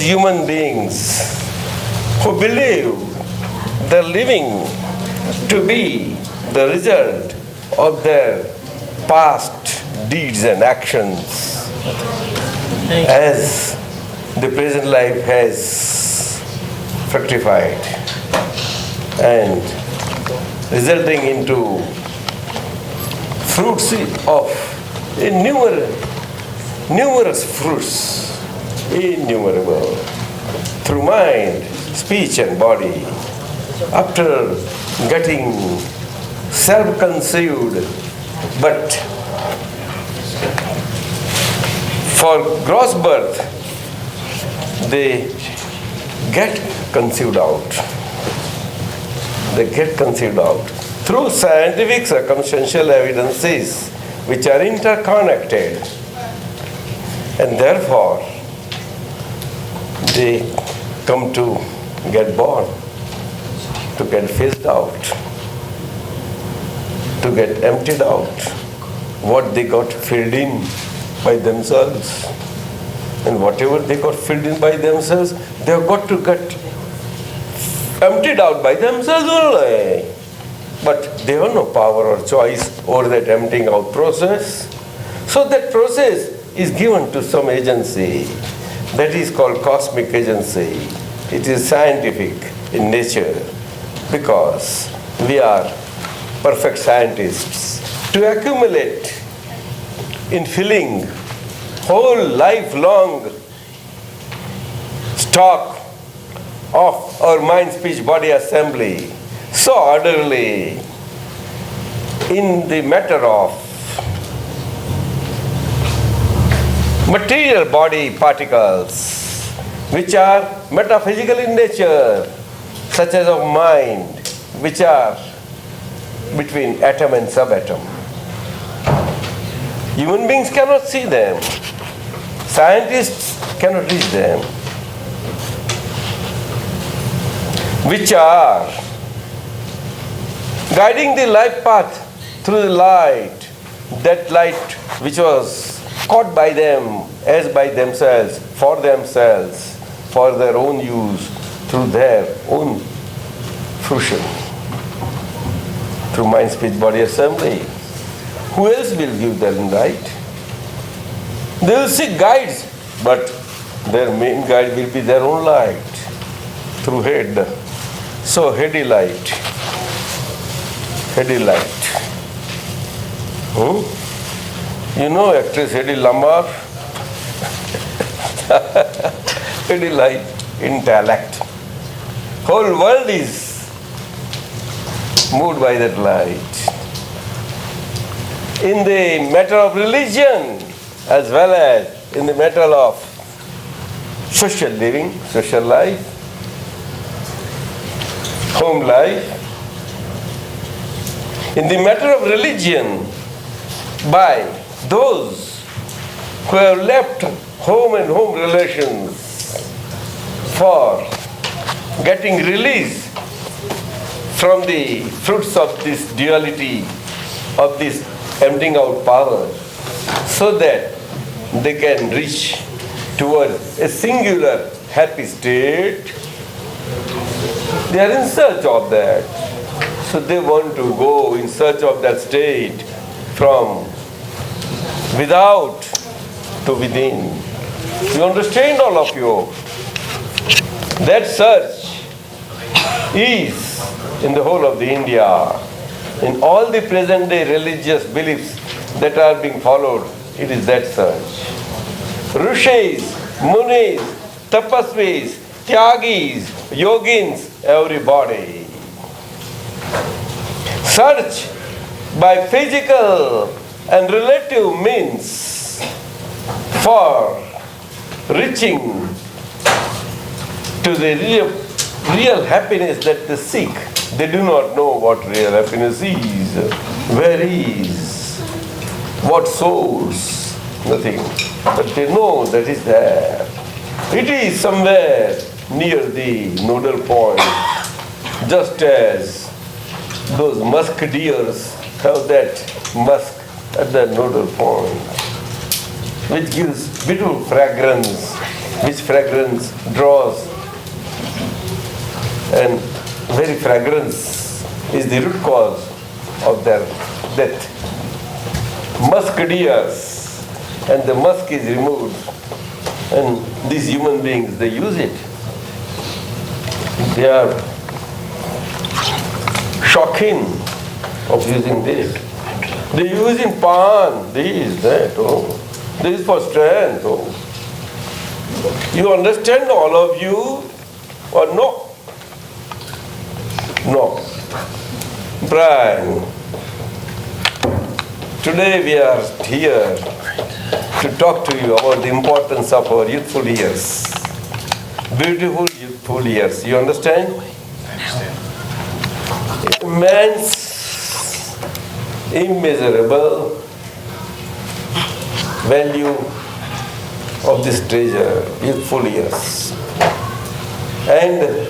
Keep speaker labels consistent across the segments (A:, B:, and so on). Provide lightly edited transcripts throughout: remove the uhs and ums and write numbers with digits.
A: human beings who believe the living to be the result of their past deeds and actions, as the present life has fructified and resulting into fruits of numerous fruits, innumerable, through mind, speech and body, after getting self-conceived, but for gross birth, they get conceived out. They get conceived out through scientific circumstantial evidences which are interconnected, and therefore they come to get born, to get phased out, to get emptied out, what they got filled in by themselves. And whatever they got filled in by themselves, they have got to get emptied out by themselves only. But they have no power or choice over that emptying out process. So that process is given to some agency. That is called cosmic agency. It is scientific in nature because we are perfect scientists. To accumulate in filling whole lifelong stock of our mind, speech, body assembly so orderly in the matter of material body particles which are metaphysical in nature, such as of mind, which are between atom and subatom. Human beings cannot see them. Scientists cannot reach them. Which are guiding the life path through the light, that light which was caught by them as by themselves, for their own use, through their own fruition, through mind, speech, body assembly. Who else will give them light? They will seek guides, but their main guide will be their own light, through head. So heady light. You know actress Hedy Lamarr? Heady light, intellect. Whole world is moved by that light. In the matter of religion, as well as in the matter of social living, social life, home life. In the matter of religion, by those who have left home and home relations for getting release from the fruits of this duality, of this emptying out power, so that they can reach towards a singular happy state. They are in search of that. So they want to go in search of that state from without to within. You understand, all of you? That search is in the whole of the India. In all the present day religious beliefs that are being followed, it is that search. Rishis, Munis, Tapasvis, Tyagis, Yogins, everybody. Search by physical and relative means for reaching to the real happiness that they seek. They do not know what real happiness is, where is, what source, nothing. But they know that is there. It is somewhere near the nodal point, just as those musk deers have that musk at the nodal point, which gives beautiful fragrance which fragrance draws, and very fragrance is the root cause of their death. Musk deers, and the musk is removed, and these human beings, they use it. They are shocking of using this. They use in pan, this, that, oh. This is for strength, oh. You understand, all of you, or no? No. Brian, today we are here to talk to you about the importance of our youthful years. Beautiful youthful years. You understand? Immense, immeasurable value of this treasure, youthful years. And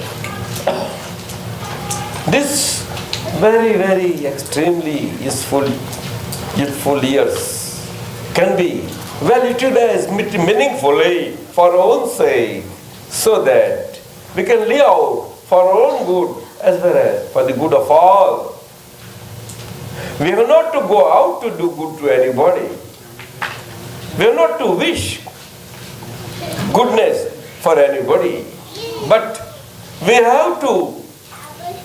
A: this very, very extremely useful youthful years can be well utilized meaningfully for our own sake, so that we can live out for our own good as well as for the good of all. We have not to go out to do good to anybody. We have not to wish goodness for anybody, but we have to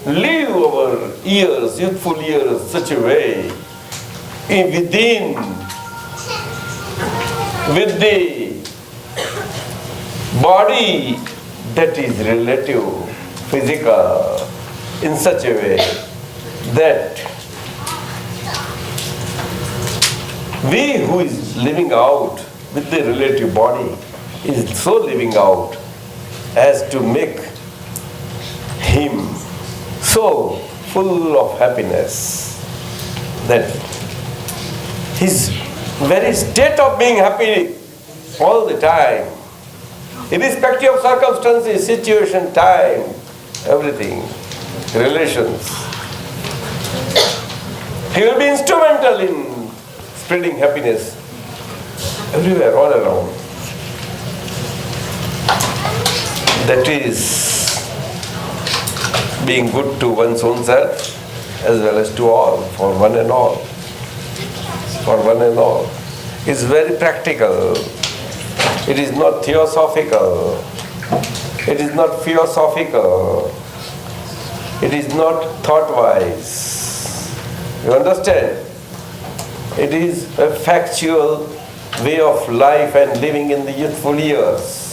A: live our years, youthful years, such a way with the body that is relative, physical, in such a way that we who is living out with the relative body is so living out as to make him so full of happiness that his very state of being happy all the time, irrespective of circumstances, situation, time, everything, relations, he will be instrumental in spreading happiness everywhere, all around. That is being good to one's own self as well as to all, for one and all. For one and all. It's very practical. It is not theosophical. It is not philosophical. It is not thought-wise. You understand? It is a factual way of life and living in the youthful years.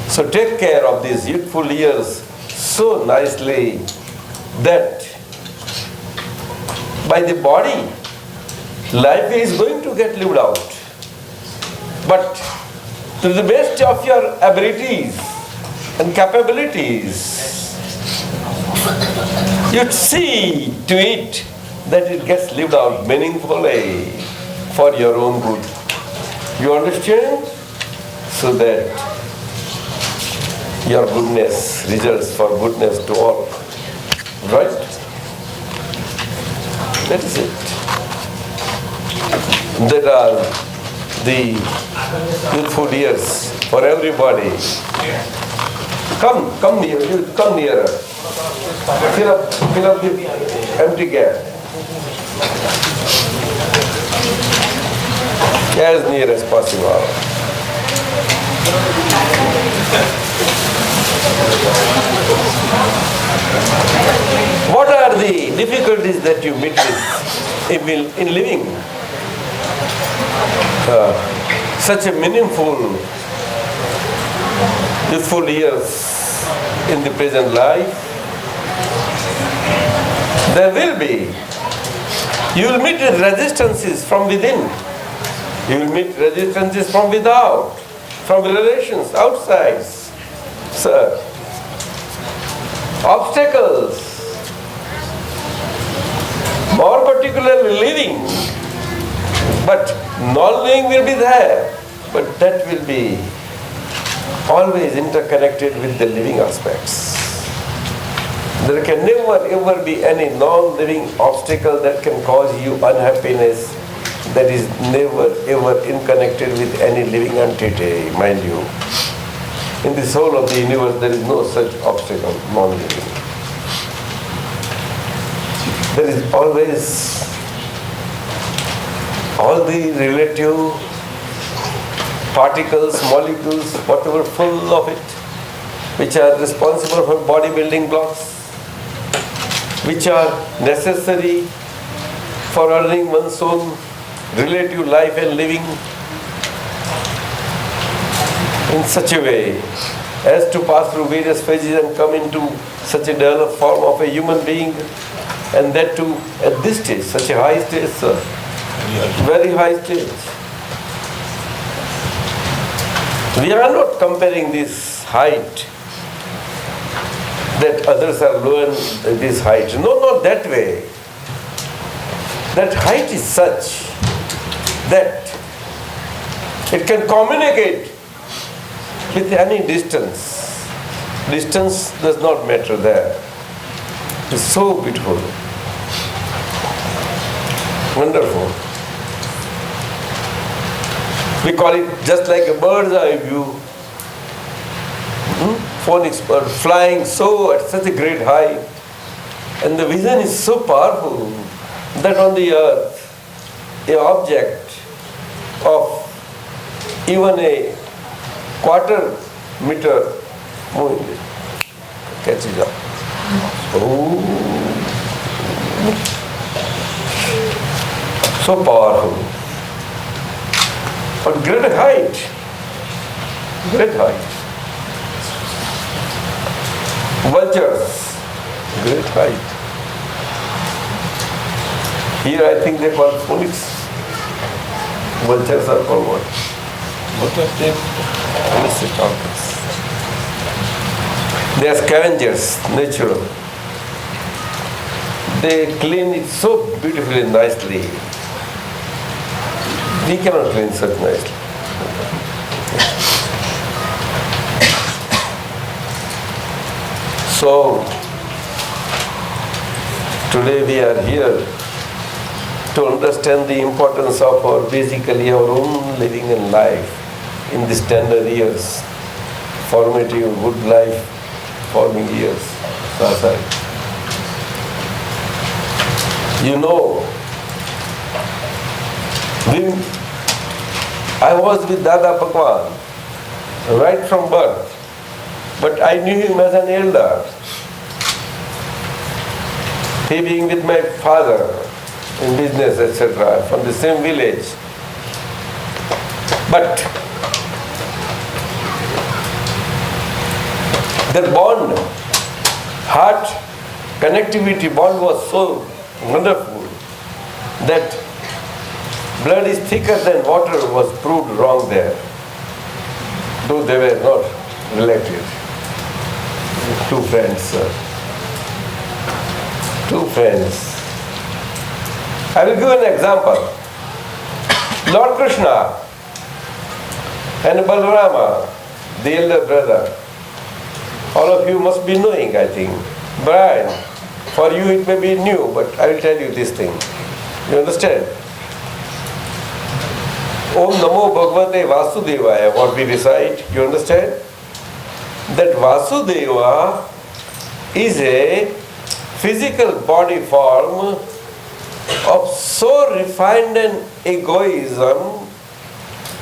A: So take care of these youthful years so nicely that by the body, life is going to get lived out. But to the best of your abilities and capabilities, you see to it that it gets lived out meaningfully for your own good. You understand? So that your goodness results for goodness to all. Right? That is it. That are the youthful years for everybody. Come near, you come nearer. Fill up the empty gap. As near as possible. What are the difficulties that you meet with in living such a meaningful, youthful years in the present life? There will be. You will meet with resistances from within. You will meet resistances from without, from relations, outside. Sir, obstacles, more particularly living, but non-living will be there, but that will be always interconnected with the living aspects. There can never ever be any non-living obstacle that can cause you unhappiness, that is never ever connected with any living entity, mind you. In the soul of the universe there is no such obstacle, non-living. There is always all the relative particles, molecules, whatever full of it, which are responsible for body building blocks, which are necessary for earning one's own relative life and living in such a way as to pass through various phases and come into such a developed form of a human being, and that too at this stage, such a high stage, sir. Very high stage. We are not comparing this height that others are lower than this height. No, not that way. That height is such that it can communicate with any distance. Distance does not matter there. It's so beautiful. Wonderful. We call it just like a bird's eye view. Phoenix bird flying so at such a great height. And the vision is so powerful that on the earth, an object of even a quarter meter moving catches up. So powerful. But great height. Great height. Vultures. Great height. Here I think they call phoenix. Vultures are called what? What are they? They are scavengers, natural. They clean it so beautifully, nicely. We cannot clean such nicely. So, today we are here to understand the importance of basically our own living and life in these tender years, formative, good life, forming years. Satsang. You know, I was with Dada Bhagwan right from birth, but I knew him as an elder. He being with my father in business, etc., from the same village. But the bond, heart connectivity bond was so wonderful that blood is thicker than water was proved wrong there, though they were not related. Two friends, sir. Two friends. I will give an example. Lord Krishna and Balarama, the elder brother, all of you must be knowing, I think. Brian, for you it may be new, but I will tell you this thing. You understand? Om Namo Bhagavate Vasudevaya, what we recite, you understand? That Vasudeva is a physical body form of so refined an egoism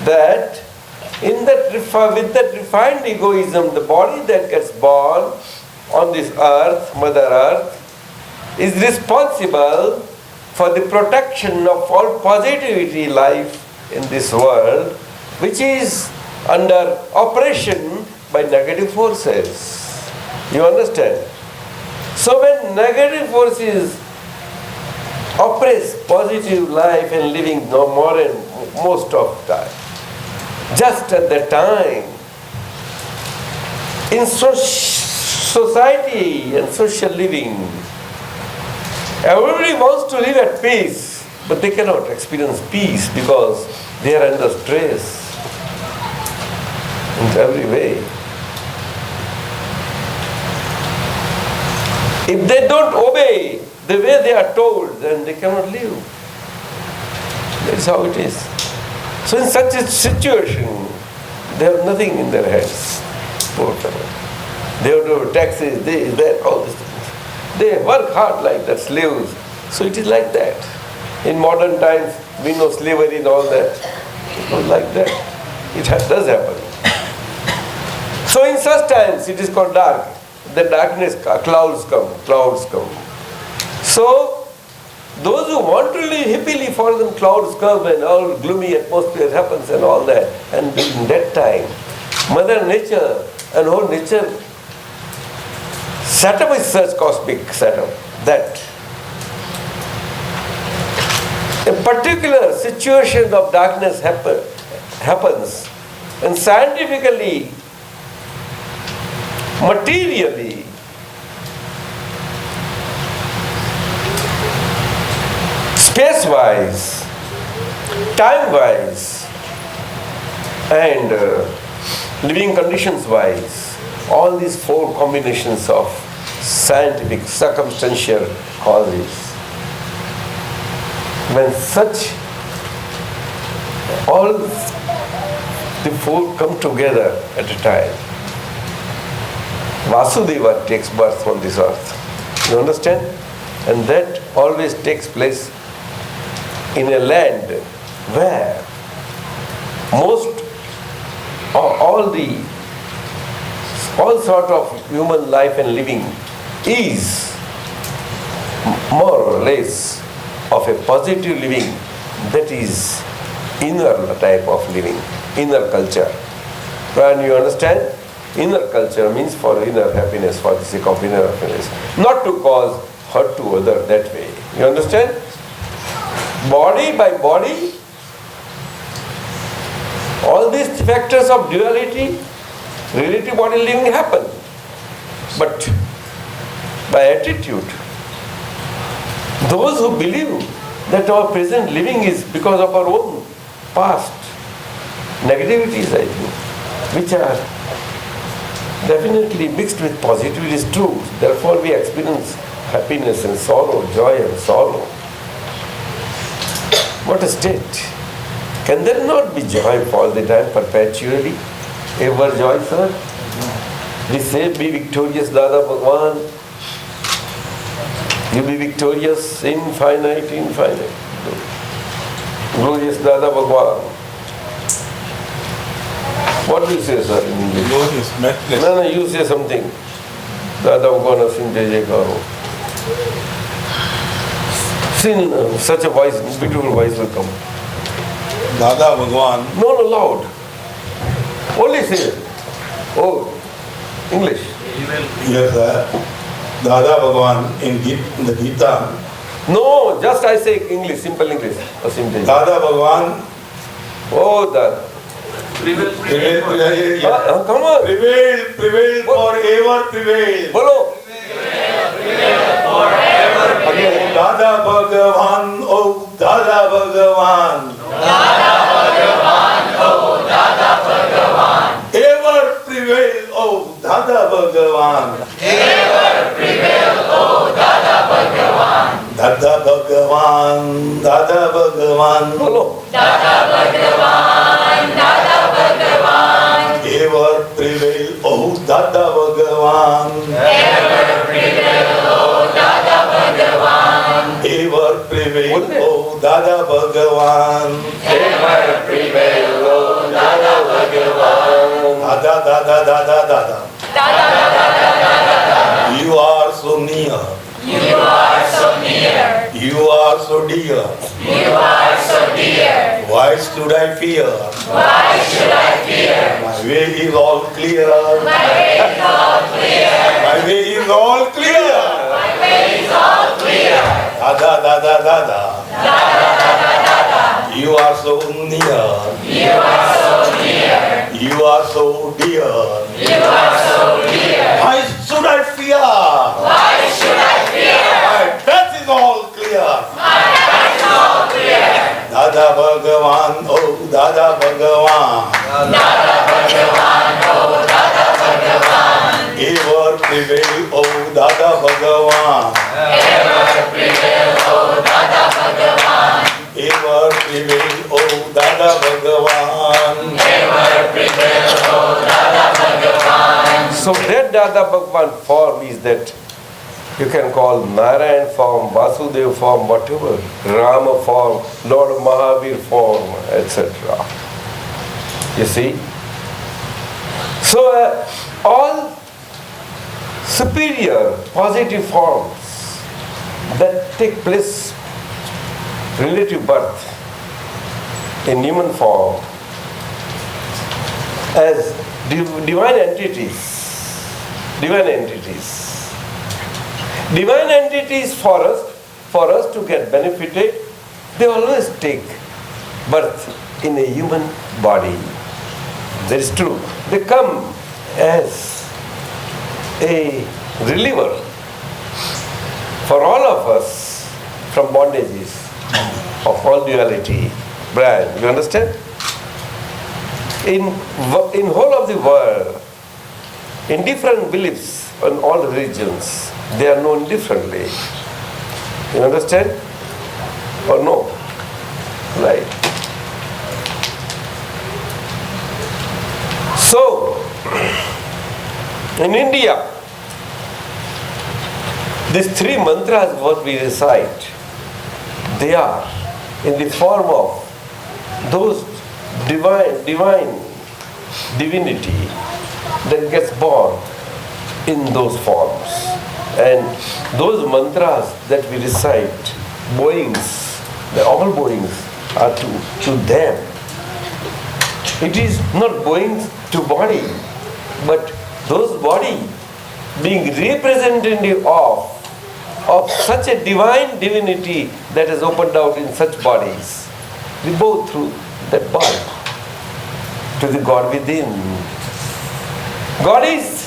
A: that with that refined egoism, the body that gets born on this earth, Mother Earth, is responsible for the protection of all positivity life in this world, which is under operation by negative forces. You understand? So when negative forces oppress positive life and living no more and most of the time, just at the time, in society and social living, everybody wants to live at peace, but they cannot experience peace because they are under stress in every way. If they don't obey the way they are told, then they cannot live. That's how it is. So in such a situation, they have nothing in their hands. Poor fellow. They have to do taxes, this, that, all these things. They work hard like that, slaves. So it is like that. In modern times, we know slavery and all that. It was like that. It does happen. So in such times, it is called dark. The darkness, clouds come. So, those who want to live happily, for them clouds come and all gloomy atmosphere happens and all that. And in that time, Mother Nature and whole nature set up is such cosmic setup that a particular situation of darkness happens, and scientifically, materially, space-wise, time-wise, and living conditions-wise, all these four combinations of scientific, circumstantial causes. When such all the four come together at a time, Vasudeva takes birth on this earth. You understand? And that always takes place in a land where all sort of human life and living is more or less of a positive living, that is inner type of living, inner culture. When you understand, inner culture means for inner happiness, for the sake of inner happiness, not to cause hurt to other that way. You understand? Body by body, all these factors of duality, relative body living happen. But by attitude, those who believe that our present living is because of our own past negativities, I think, which are definitely mixed with positivity, is true. Therefore we experience happiness and sorrow, joy and sorrow. What a state! Can there not be joy all the time, perpetually? Ever joy, sir? We say, be victorious, Dada Bhagwan. You be victorious, infinite. Glorious Dada Bhagwan. What do you say, sir, in English?
B: Glorious, matchless.
A: No, you say something. Dada Bhagwan Asim Jai Jai Karo. Sin, such a voice, beautiful voice will come.
B: Dada Bhagwan.
A: No, loud. Only say. Oh, English.
B: Yes, sir. Dada Bhagwan in the Gita.
A: No, just I say English, simple English. Asim Jai Jai.
B: Dada Bhagwan.
A: Oh, Dada.
B: Prevail,
A: Come on.
B: prevail forever, prevail.
A: Bolo.
B: Again, Dada Bhagwan, oh Dada Bhagwan.
C: Dada Bhagwan, oh Dada Bhagwan.
B: Ever prevail, oh Dada Bhagwan.
C: Ever prevail, oh Dada Bhagwan.
B: Dada Bhagwan, Dada Bhagwan.
A: Bolo.
C: Dada Bhagwan, Dada Bhagwan.
B: Ever prevail, oh Dada Bhagwan.
C: Ever prevail, oh Dada Bhagwan.
B: Ever prevail, oh Dada Bhagwan.
C: Ever prevail, oh Dada Bhagwan.
B: Dada, Dada, Dada, Dada.
C: Dada, Dada, Dada, Dada.
B: You are so near.
C: You are so near.
B: You are so dear.
C: You are so dear.
B: Why should I fear?
C: Why should I fear?
B: My way is all clear.
C: My way is all clear.
B: My way is all clear.
C: My way is all clear.
B: Dada, Dada, Dada.
C: Dada, Dada, Dada.
B: You are so near.
C: You are so near.
B: You are so dear.
C: You are so dear.
B: Why should I fear?
C: Why should I fear?
B: My path is all clear.
C: My path is all clear.
B: Dada Bhagwan, oh Dada Bhagwan.
C: Dada Bhagwan, oh Dada Bhagwan.
B: Ever prevail, oh Dada Bhagwan.
C: Ever prevail, oh Dada Bhagwan.
B: Ever prevail,
A: Dada Bhagwan form is that you can call Narayan form, Vasudev form, whatever, Rama form, Lord Mahavir form, etc. You see? So all superior positive forms that take place, relative birth in human form as divine entities. Divine entities for us to get benefited, they always take birth in a human body. That is true. They come as a reliever for all of us from bondages of all duality. Brian, you understand? In whole of the world, in different beliefs on all religions, they are known differently. You understand? Or no? Right. So, in India, these three mantras what we recite, they are in the form of those divinity that gets born in those forms. And those mantras that we recite, bowings, all bowings are to them. It is not bowing to body, but those body being representative of such a divine divinity that has opened out in such bodies. We bow through that body to the God within. God is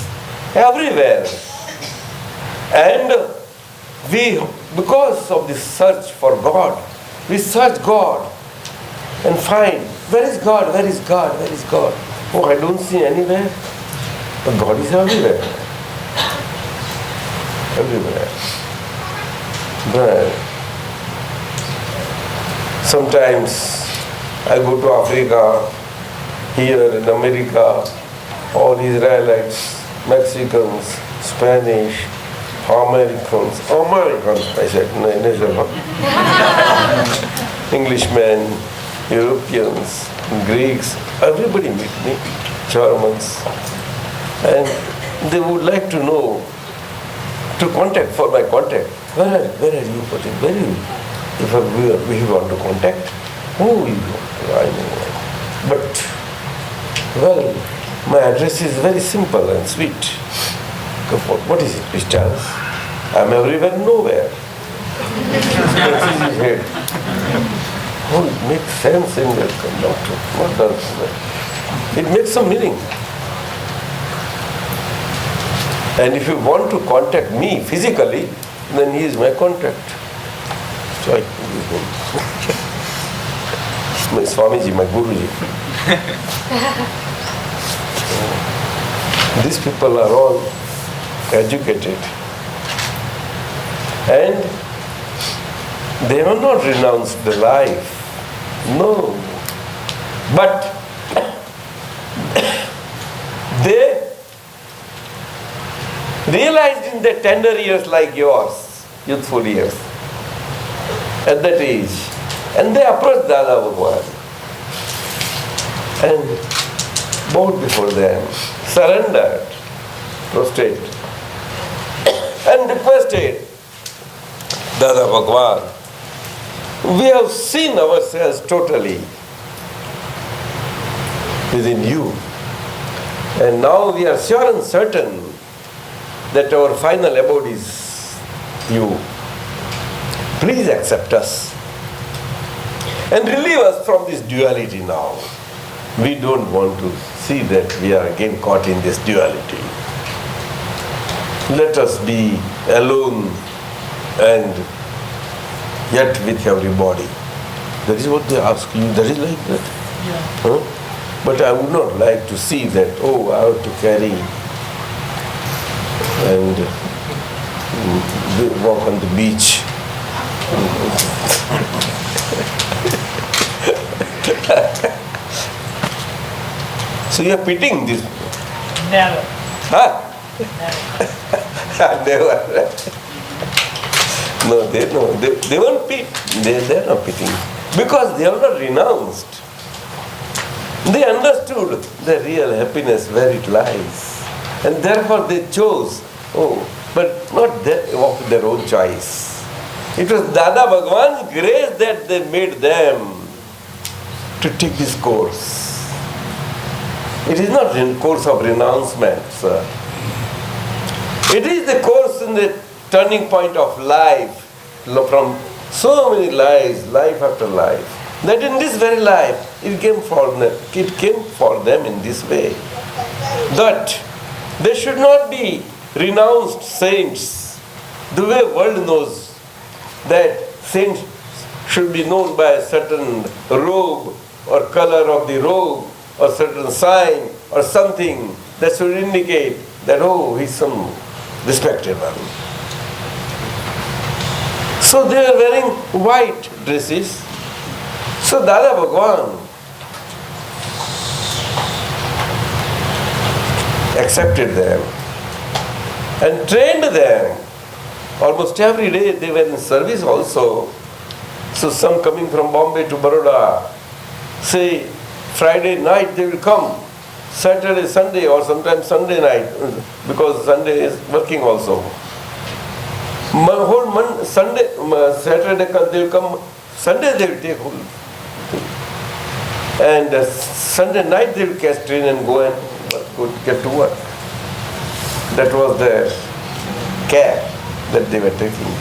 A: everywhere. And we, because of this search for God, we search God and find, where is God, where is God, where is God? Oh, I don't see anywhere. But God is everywhere. Everywhere. But sometimes I go to Africa, here in America, all Israelites, Mexicans, Spanish, Americans, I said, no, Englishmen, Europeans, Greeks, everybody meet me, Germans, and they would like to know, to contact, for my contact, where are you putting, where are you? If we want to contact, who you I know. But, well, my address is very simple and sweet. What is it, please tell us? I'm everywhere, nowhere. Oh, it makes sense in the not it makes some meaning. And if you want to contact me physically, then he is my contact. So my Swamiji, my Guruji. These people are all educated. And they have not renounced the life. No. But they realized in their tender years like yours, youthful years, at that age, and they approached Dada Bhagwan and bowed before them, surrendered, prostrate, and requested, Dada Bhagwan, we have seen ourselves totally within you, and now we are sure and certain that our final abode is you. Please accept us and relieve us from this duality now. We don't want to see that we are again caught in this duality. Let us be alone and yet with everybody. That is what they ask you. That is like that. Yeah. Huh? But I would not like to see that, oh, I have to carry and walk on the beach. So you are pitying this.
D: Never.
A: Huh? Never. No, they won't pit. They're not pitting. Because they have not renounced. They understood the real happiness where it lies. And therefore they chose. But not of their own choice. It was Dada Bhagwan's grace that they made them to take this course. It is not a course of renouncement, sir. It is the course in the turning point of life, from so many lives, life after life, that in this very life, it came for them in this way. That they should not be renounced saints. The way world knows that saints should be known by a certain robe or color of the robe or certain sign or something that should indicate that, he's some respected one. So they are wearing white dresses. So Dada Bhagwan accepted them and trained them. Almost every day they were in service also. So some coming from Bombay to Baroda, say Friday night they will come, Saturday, Sunday, or sometimes Sunday night, because Sunday is working also. Whole Sunday, Saturday they will come, Sunday they will take whole thing. And Sunday night they will catch train and go and get to work. That was their care that they were taking.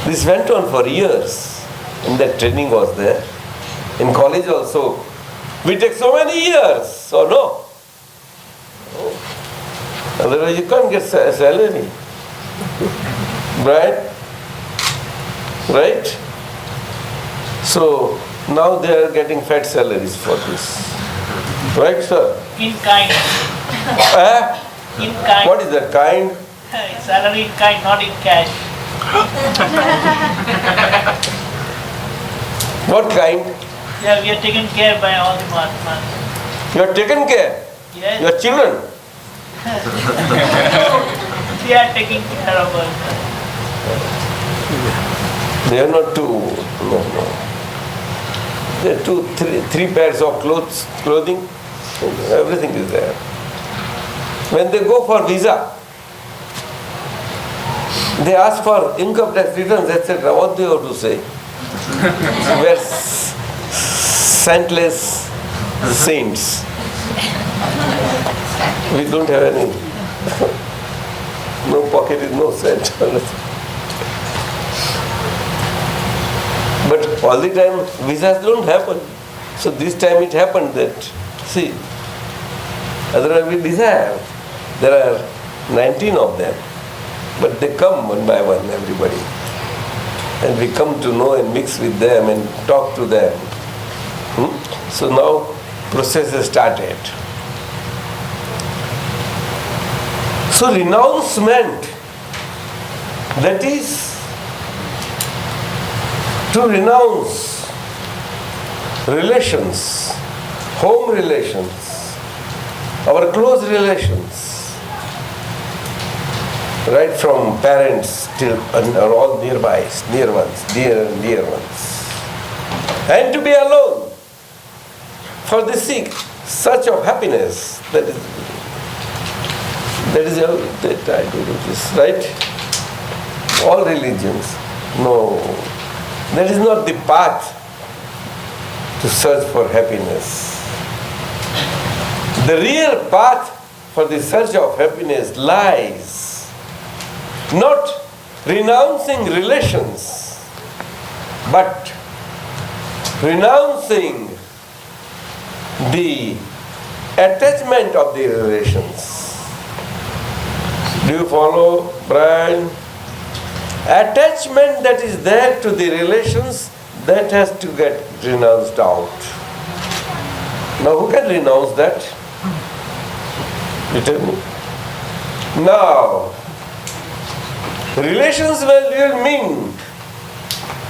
A: This went on for years, and that training was there. In college also, we take so many years, or no? Otherwise you can't get salary. Right? So now they are getting fat salaries for this. Right, sir?
D: In kind. In kind.
A: What is that, kind?
D: Salary in kind, not in cash.
A: What kind?
D: Yeah, we are taken care by all the Mahatmas.
A: You are taken care?
D: Yes.
A: Your children?
D: We are taking care of us.
A: They are not two. No. They are three pairs of clothing. Everything is there. When they go for visa, they ask for income tax returns, etc. What do you have to say? We are scentless saints. We don't have any. No pocket is no scent. But all the time visas don't happen. So this time it happened that, see, otherwise we desire. There are 19 of them. But they come one by one, everybody. And we come to know and mix with them and talk to them. So now process has started. So renouncement, that is to renounce relations, home relations, our close relations, right from parents till are all nearby, near ones, dear and dear ones. And to be alone for the sake such of happiness, that is how that I do this, right? All religions. No. That is not the path to search for happiness. The real path for the search of happiness lies not renouncing relations, but renouncing the attachment of the relations. Do you follow, Brian? Attachment that is there to the relations, that has to get renounced out. Now who can renounce that? You tell me. Now, relations will mean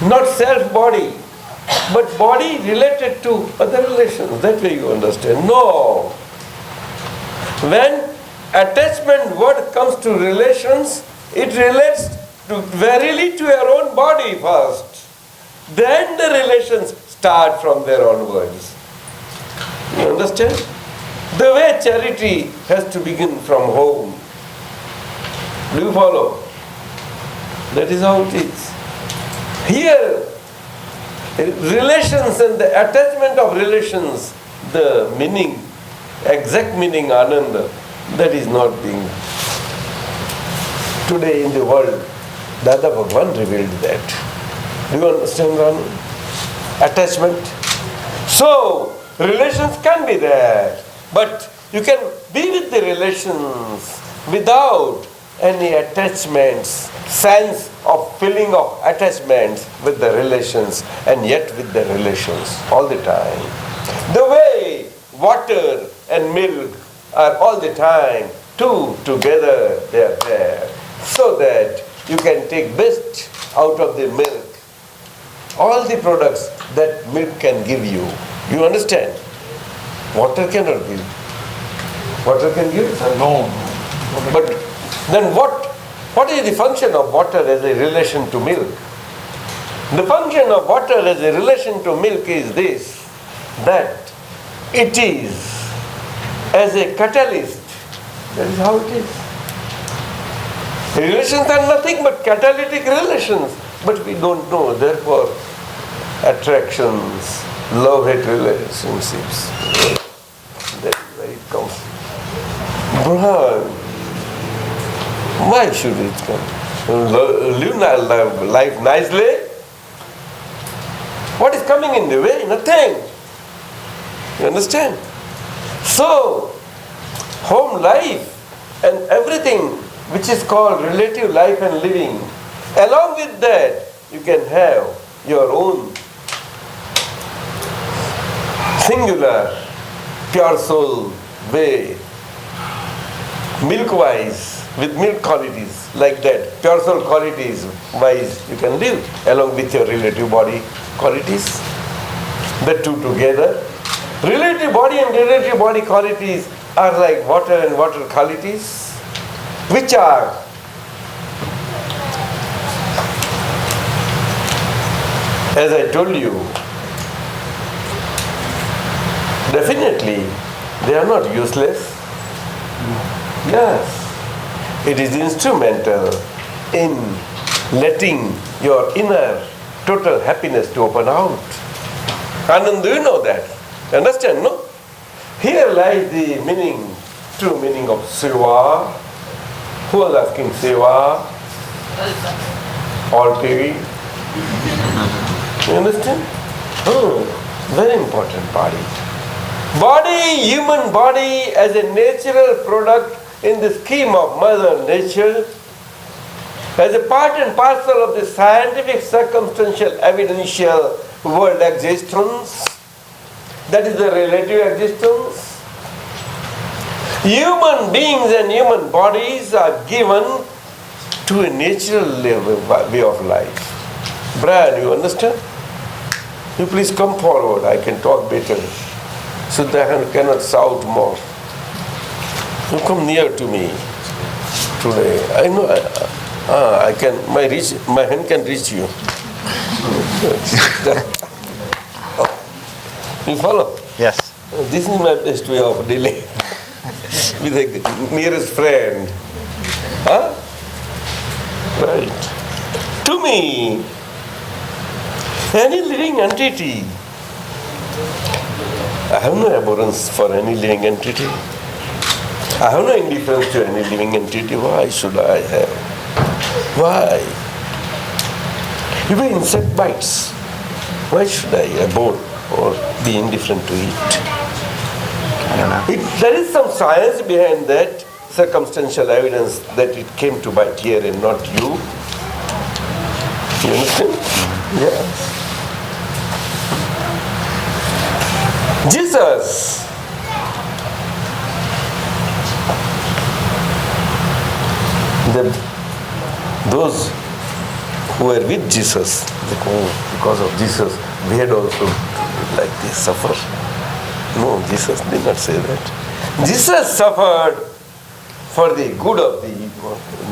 A: not self-body, but body related to other relations. That way you understand. No. When attachment word comes to relations, it relates verily to your own body first. Then the relations start from their onwards. You understand? The way charity has to begin from home. Do you follow? That is how it is. Here, relations and the attachment of relations, the meaning, exact meaning Ananda, that is not being. Today in the world, Dada Bhagwan revealed that. Do you understand, Ranu? Attachment. So, relations can be there, but you can be with the relations without any attachments, sense of feeling of attachments with the relations, and yet with the relations all the time. The way water and milk are all the time, two together they are there, so that you can take best out of the milk, all the products that milk can give you. You understand? Water cannot give. Water can give?
E: No.
A: But then what is the function of water as a relation to milk? The function of water as a relation to milk is this, that it is as a catalyst. That is how it is. Relations are nothing but catalytic relations, but we don't know, therefore attractions, love-hate relationships. That is where it comes. Bhagwan, why should it come? Live life nicely? What is coming in the way? Nothing. You understand? So, home life and everything which is called relative life and living, along with that, you can have your own singular, pure soul way, milk-wise, with milk qualities, like that, pure soul qualities wise, you can live along with your relative body qualities. The two together. Relative body and relative body qualities are like water and water qualities, which are as I told you, definitely they are not useless. Yes. It is instrumental in letting your inner total happiness to open out. Anand, do you know that? Understand, no? Here lies the meaning, true meaning of seva. Who was asking seva? All TV. You understand? Very important body. Body, human body as a natural product in the scheme of Mother Nature, as a part and parcel of the scientific, circumstantial, evidential world existence, that is the relative existence. Human beings and human bodies are given to a natural way of life. Brian, you understand? You please come forward, I can talk better. So that I cannot shout more. You come near to me today. I know I can. My hand can reach you. You follow?
E: Yes.
A: This is my best way of dealing with the nearest friend. Huh? Right. To me, any living entity, I have no abhorrence for any living entity. I have no indifference to any living entity. Why should I have? Why? Even insect bites. Why should I abhor or be indifferent to it?
E: I don't know.
A: There is some science behind that, circumstantial evidence that it came to bite here and not you. You understand? Yes. Jesus, those who were with Jesus, because of Jesus, we had also like this suffer. No, Jesus did not say that. Jesus suffered for the good of the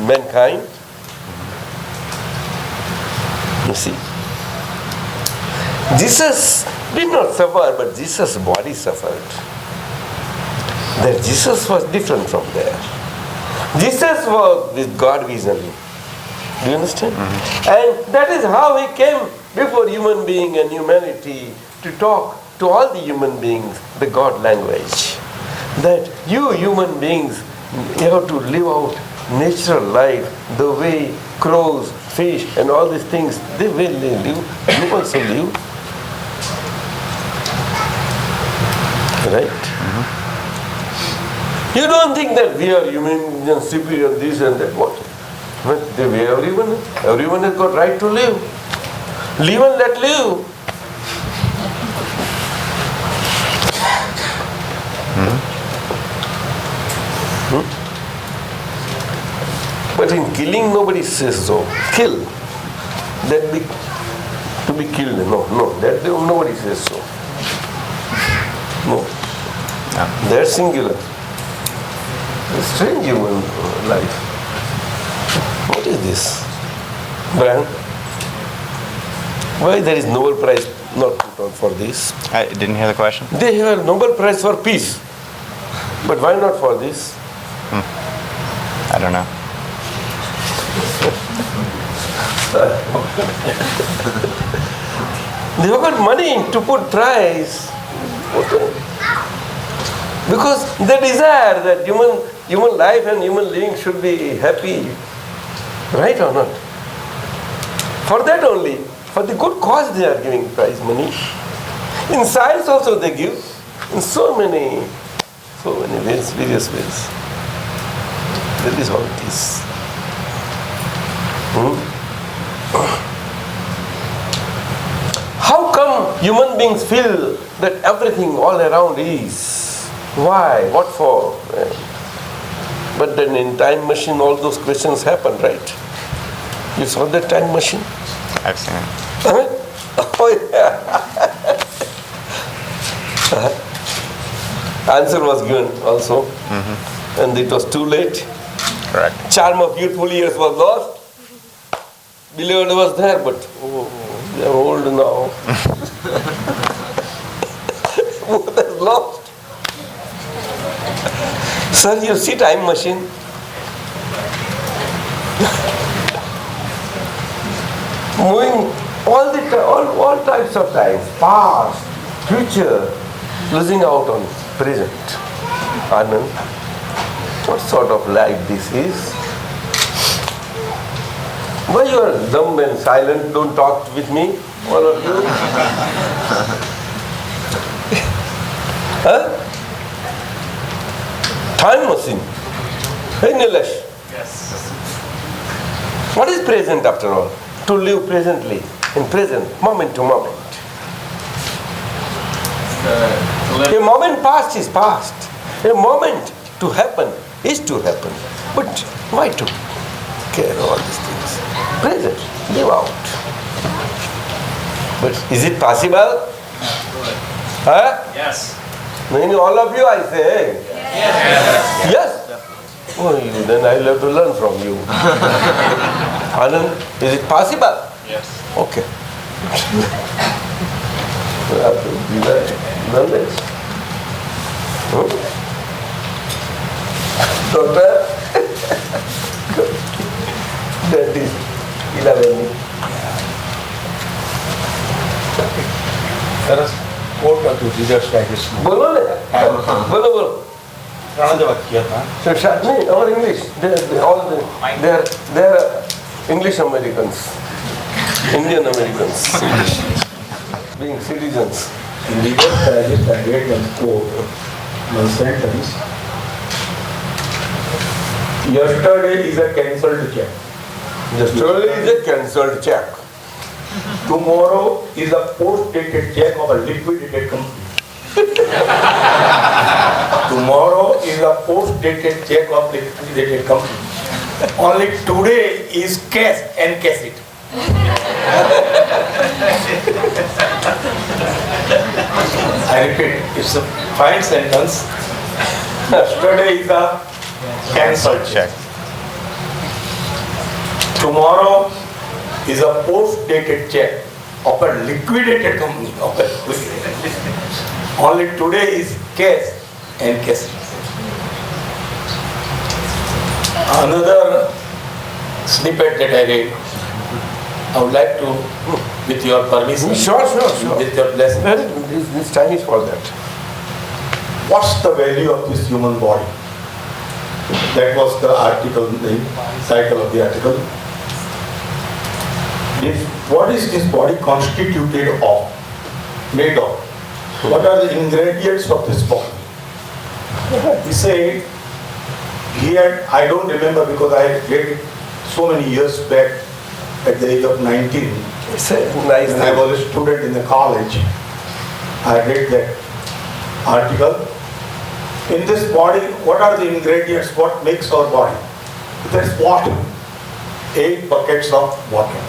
A: mankind. You see, Jesus did not suffer, but Jesus' body suffered. That Jesus was different from there. Jesus was with God vision. Do you understand? And that is how he came before human being and humanity to talk to all the human beings the God language. That you human beings, you have to live out natural life the way crows, fish and all these things, they will live. You also live. Right? You don't think that we are human, superior, this and that. What? But the way everyone has got right to live. Live and let live. But in killing, nobody says so. Kill. That be to be killed. No. That nobody says so. No. They're singular. A strange human life. What is this? Brian? Why there is Nobel Prize not put on for this?
E: I didn't hear the question.
A: They have a Nobel Prize for peace. But why not for this?
E: I don't know.
A: They have got money to put prize. Because they desire that human life and human living should be happy. Right or not? For that only, for the good cause they are giving prize money. In science also they give. In so many ways, various ways. That is how it is. How come human beings feel that everything all around is? Why? What for? But then in time machine all those questions happen, right? You saw that time machine?
E: I've seen it.
A: Oh yeah. Answer was given also. And it was too late.
E: Correct.
A: Charm of youthful years was lost. Beloved was there, but they are old now. Both are lost. Sir, you see time machine? Moving all types of time, past, future, losing out on present. Anand, what sort of life this is? Why you are dumb and silent? Don't talk with me, all of you. Huh? Time machine. Hey Nilesh.
D: Yes.
A: What is present after all? To live presently, in present, moment to moment. A moment past is past. A moment to happen is to happen. But why to care all these things? Present, live out. But is it possible? Huh?
D: Yes.
A: Many, all of you, I say. Yes. Oh, then I'll have to learn from you. Anand, is it possible?
D: Yes.
A: Okay. You have to be knowledge. Doctor? That is 11.
B: Let us quote to Jesus Christ.
A: बोलो ना बोलो
B: प्रणव वाक्य था
A: So, नहीं our English they're English Americans, Indian Americans, being citizens.
B: Jesus Christ added one quote, one sentence. Yesterday is a cancelled check.
A: Yesterday is a cancelled check.
B: Tomorrow is a post-dated check of a liquidated company. Tomorrow is a post-dated check of liquidated company. Only today is cash and cash it. I repeat, it's a fine sentence. Yesterday is a cancelled check.
E: Check.
B: Tomorrow is a post-dated check of a liquidated company. Only today is cash and cash. Another snippet that I read, I would like to, with your permission,
A: Sure.
B: with your blessing.
A: This time is for that.
B: What's the value of this human body? That was the article, the title of the article. What is this body constituted of, made of? What are the ingredients of this body? He said, I don't remember because I read it so many years back at the age of 19.
A: It's a nice
B: When I was a student in the college, I read that article. In this body, what are the ingredients? What makes our body? There's water. 8 buckets of water.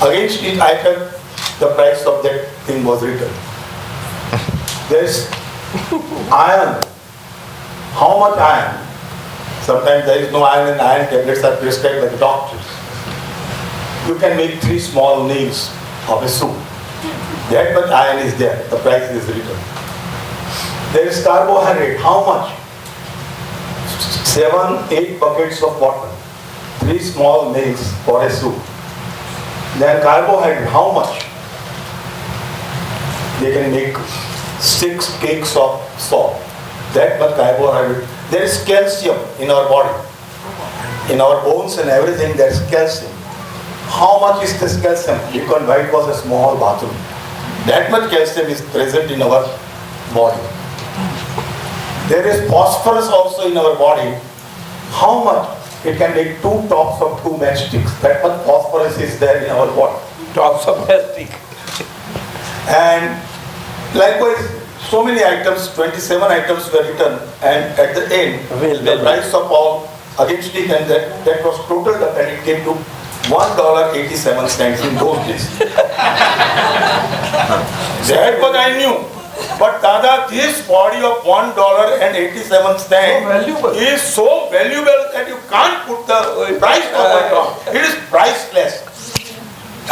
B: Against it, I felt the price of that thing was written. There's iron. How much iron? Sometimes there is no iron and iron tablets are prescribed by the doctors. You can make 3 small nails of a soup. That much iron is there. The price is written. There is carbohydrate. How much? 7, 8 buckets of water. 3 small nails for a soup. Then carbohydrate. How much? They can make 6 cakes of salt. That much carbohydrate. There is calcium in our body. In our bones and everything there is calcium. How much is this calcium? Lincoln White was a small bathroom. That much calcium is present in our body. There is phosphorus also in our body. How much? It can make 2 tops of 2 matchsticks. That much phosphorus is there in our body.
A: tops of plastic.
B: And likewise, so many items, 27 items were written, and at the end, the price of all against it, and that was totaled up, and it came to $1.87 in those days. That what I knew. But Dada, this body of $1.87 is so valuable that you can't put the price of it on. It is priceless.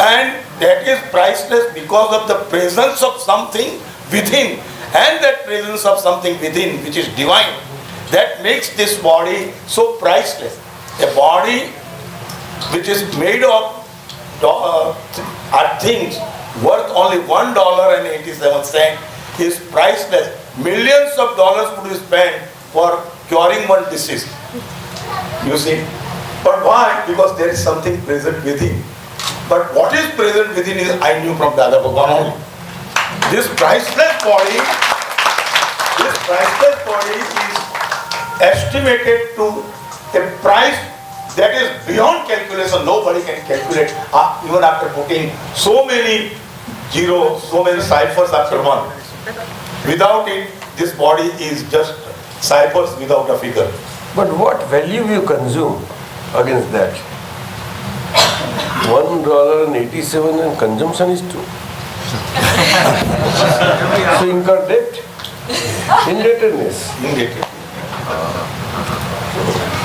B: And that is priceless because of the presence of something within. And that presence of something within, which is divine, that makes this body so priceless. A body which is made of things worth only $1.87 is priceless. Millions of dollars would be spent for curing one disease. You see? But why? Because there is something present within. But what is present within is I knew from Dada Bhagwan only. This priceless body is estimated to a price that is beyond calculation. Nobody can calculate even after putting so many zeros, so many ciphers after one. Without it, this body is just ciphers without a figure.
A: But what value you consume against that? $1.87 and consumption is 2. So incur debt, indebtedness.
B: Indebted.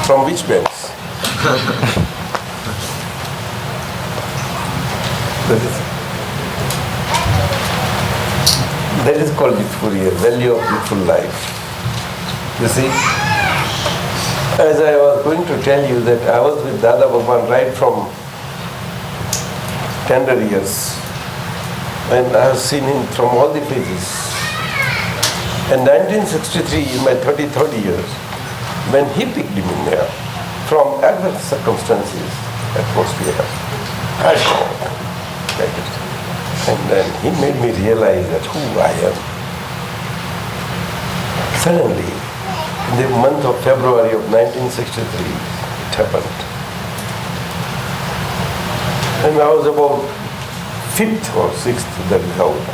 A: From which banks? That is called beautiful year, value of beautiful life. You see, as I was going to tell you that I was with Dada Bhagwan right from tender years, and I have seen him from all the phases. In 1963, in my 33rd year, when he picked him in there, from adverse circumstances, atmosphere, I saw it. And then he made me realize that who I am. Suddenly, in the month of February of 1963, it happened. And I was about 5th or 6th, that is out.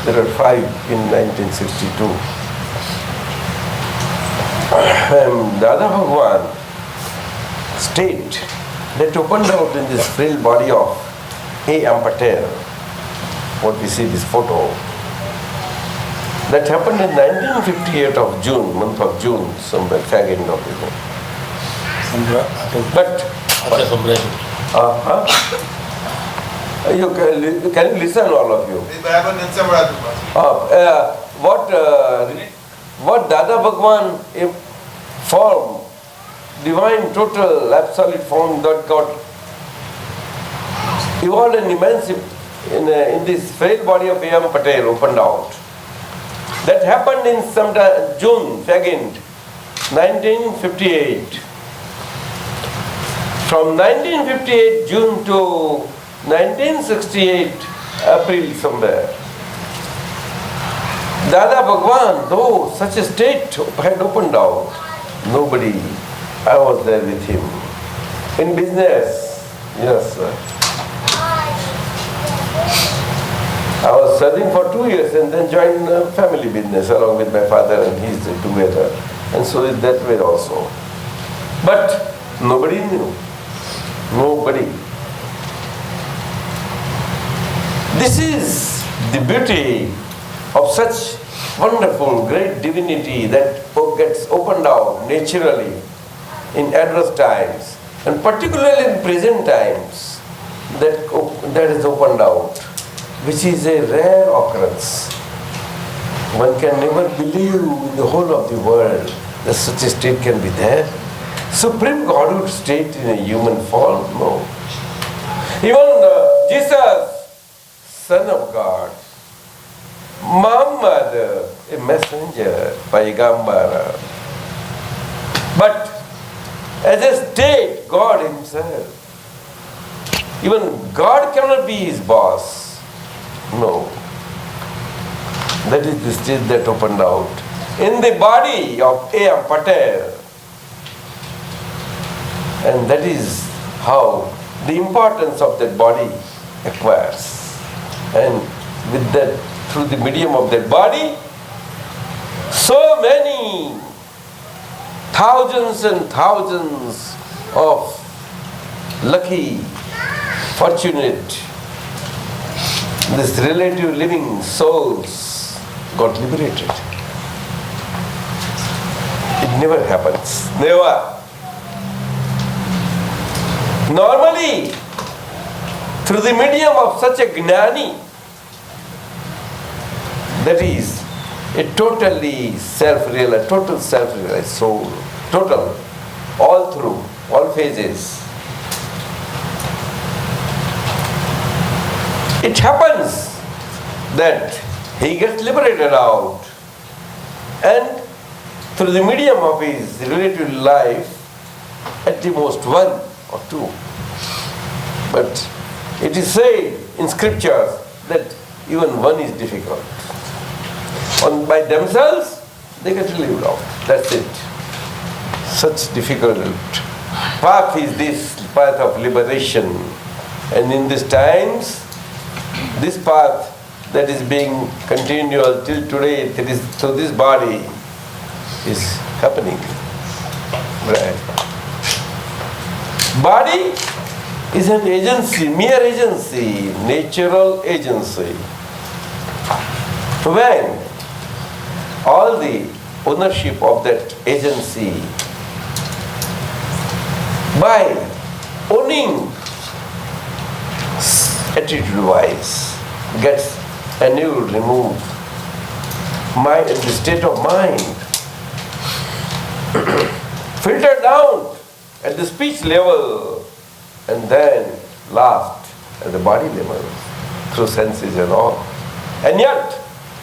A: There are 5 in 1962. Dada Bhagwan state that opened out in this frail body of A. Ampater, what we see this photo, That happened in 1958 of June, month of June, somewhere, fag end of the year. But you can you listen, all of you? What Dada Bhagwan form, divine, total, absolute form that got evolved and immense in this frail body of A.M. Patel opened out. That happened in some June, second, 1958. From 1958 June to 1968 April somewhere. Dada Bhagwan, though such a state had opened out, nobody, I was there with him. In business, yes sir. I was serving for 2 years and then joined family business along with my father and he's together. And so is that way also. But nobody knew. Nobody. This is the beauty of such wonderful, great divinity that gets opened out naturally in adverse times and particularly in present times that is opened out, which is a rare occurrence. One can never believe in the whole of the world that such a state can be there. Supreme Godhood state in a human form, no. Even Jesus, Son of God, Muhammad, a messenger, Paigambara. But as a state, God himself, even God cannot be his boss. No. That is the state that opened out. In the body of A.M. Patel. And that is how the importance of that body acquires. And with that, through the medium of that body, so many thousands and thousands of lucky, fortunate, this relative living souls got liberated. It never happens. Never. Normally, through the medium of such a Gnani, that is a totally self-realized, total self-realized soul, total, all through, all phases. It happens that he gets liberated out and through the medium of his relative life, at the most one or two. But it is said in scriptures that even one is difficult. By themselves, they get lived out. That's it. Such difficult path is this path of liberation. And in these times, this path that is being continual till today, that is through this body, is happening. Right. Body is an agency, mere agency, natural agency. When all the ownership of that agency, by owning attitude-wise, gets annulled, removed, mind, the state of mind, filtered down at the speech level, and then last at the body level, through senses and all. And yet,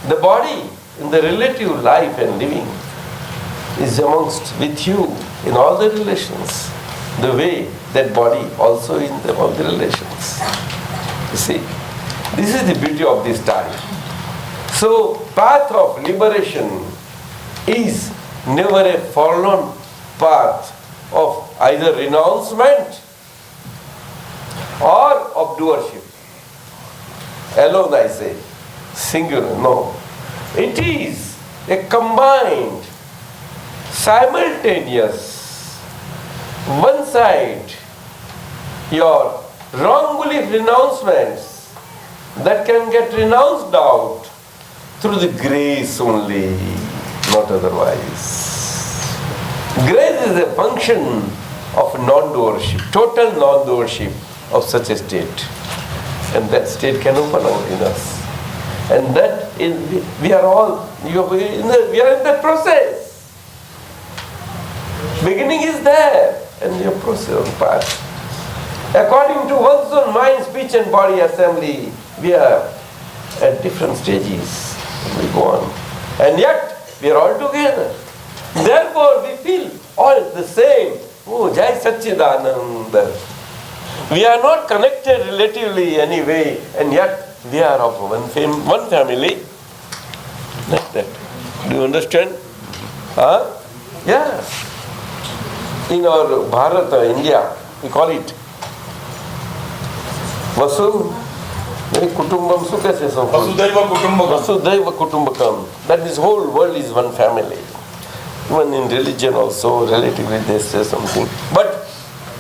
A: the body in the relative life and living is amongst with you in all the relations, the way that body also in all the relations. You see, this is the beauty of this time. So, path of liberation is never a forlorn path of either renouncement or of doership. Alone I say, singular, no. It is a combined, simultaneous, one side, your wrong belief renouncements that can get renounced out through the grace only, not otherwise. Grace is a function of non-doership, total non-doership of such a state. And that state can open out in us. And that is, we are all, we are in that process. Beginning is there, and your process of path. According to one's own mind, speech and body assembly, we are at different stages. We go on. And yet, we are all together. Therefore, we feel all the same. Oh, Jai Satchidananda. We are not connected relatively anyway, and yet we are of one family. Like that. Do you understand? Huh? Yeah. In our Bharata, India, we call it Vasu. Kutumbam Sukha
B: Vasudhaiva Kutumbakam.
A: Vasudhaiva Kutumbakam. That this whole world is one family. Even in religion also, relatively they say something. But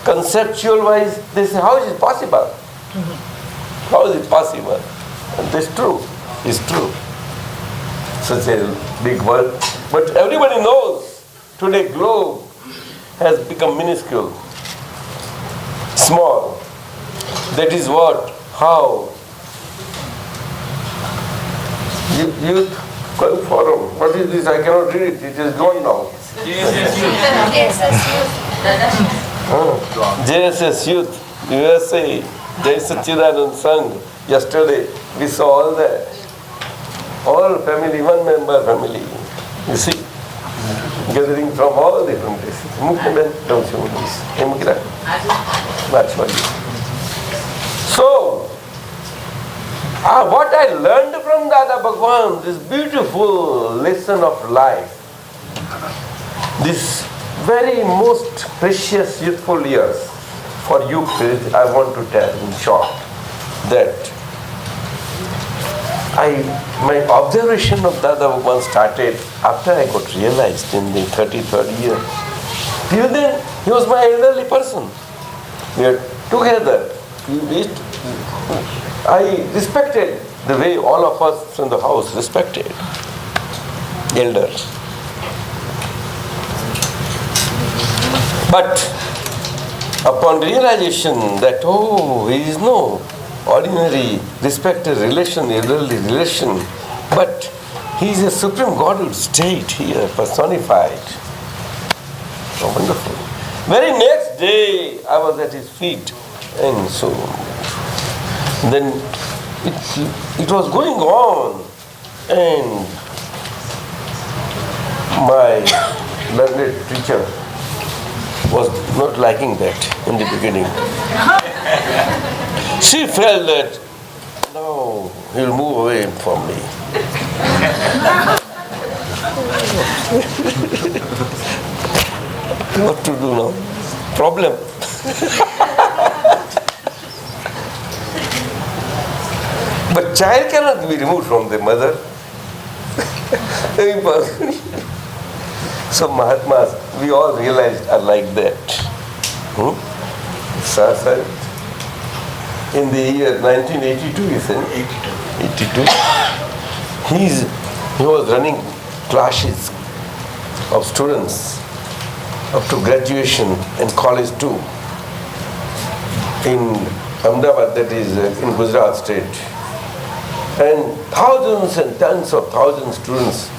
A: conceptual wise, they say, how is it possible? How is it possible? And that's true. It's true. Such a big world. But everybody knows today globe has become minuscule, small. That is what, how youth forum. What is this? I cannot read it. It is gone now. JSS Youth, USA, Jai Satchidanand Sangh. Yesterday we saw all that. All family, one member family. You see, gathering from all different places. Muktaben, don't you know this? That's what it is. So, what I learned from Dada Bhagwan, this beautiful lesson of life, this very most precious youthful years for you, I want to tell in short that my observation of Dada Bhagwan started after I got realized in the 33rd year. Till then, he was my elderly person. We were together. I respected the way all of us from the house respected elders. But upon realization that, he is no ordinary respected relation, elderly relation, but he is a supreme Godhood state here, personified. So wonderful. Very next day, I was at his feet, and so then it was going on, and my learned teacher was not liking that in the beginning. She felt that now he'll move away from me. What to do now? Problem. But child cannot be removed from the mother. So Mahatmas, we all realized are like that. Sir said, in the year 1982, he said, 82, he was running classes of students up to graduation and college too in Ahmedabad, that is in Gujarat state. And thousands and tens of thousands of students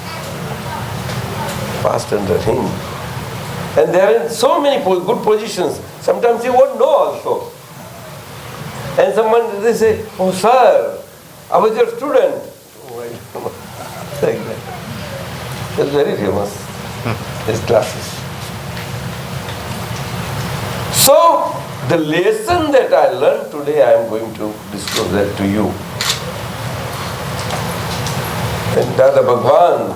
A: passed under him. And they are in so many good positions. Sometimes you won't know also. And someone, they say, oh sir, I was your student. Like that. That's very famous, his classes. So, the lesson that I learned today, I am going to disclose that to you. And Dada Bhagwan,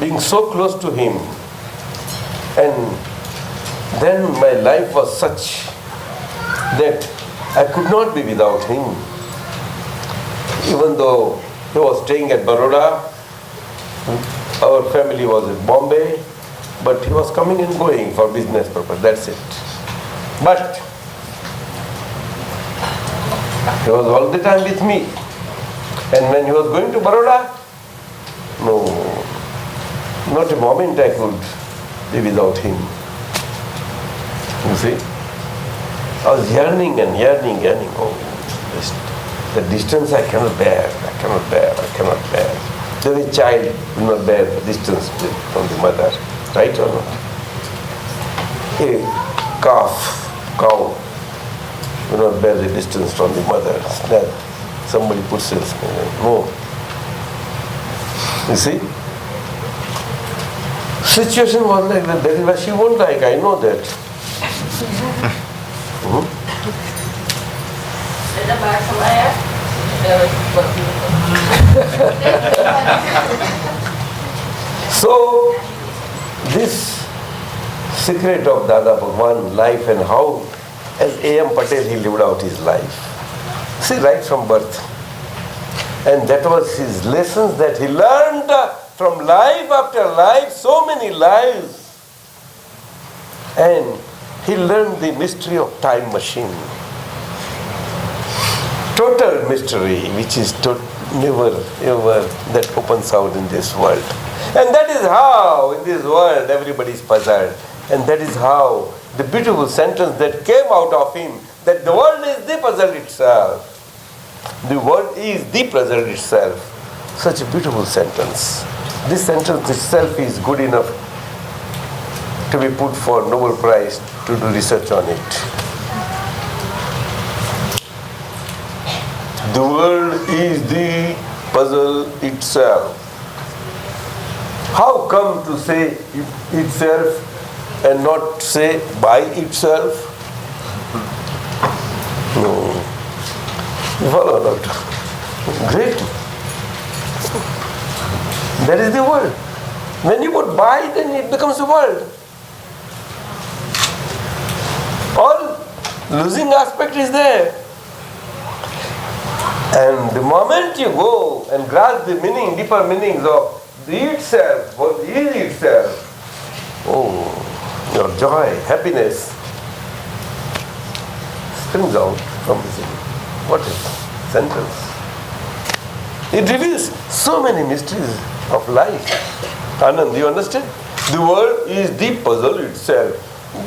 A: being so close to him, and then my life was such that I could not be without him. Even though he was staying at Baroda, our family was in Bombay, but he was coming and going for business purpose, that's it. But he was all the time with me. And when he was going to Baroda, Not a moment I could be without him. You see? I was yearning and yearning. Oh, the distance I cannot bear. The way child will not bear the distance from the mother. Right or not? A cow will not bear the distance from the mother. That somebody puts it. No. You see? Situation was like that. That is why she won't like. I know that. So, this secret of Dada Bhagwan life and how, as A.M. Patel, he lived out his life. See, right from birth. And that was his lessons that he learned from life after life, so many lives. And he learned the mystery of time machine. Total mystery, which is never ever that opens out in this world. And that is how in this world everybody is puzzled. And that is how the beautiful sentence that came out of him, that the world is the puzzle itself. The world is the puzzle itself. Such a beautiful sentence. This sentence itself is good enough to be put for Nobel Prize to do research on it. The world is the puzzle itself. How come to say itself and not say by itself? No. You follow or not? Great. That is the world. When you put by, then it becomes the world. All losing aspect is there. And the moment you go and grasp the meaning, deeper meanings of the itself, what is itself, oh, your joy, happiness springs out from within. What is sentence? It reveals so many mysteries of life. Anand, you understand? The world is the puzzle itself.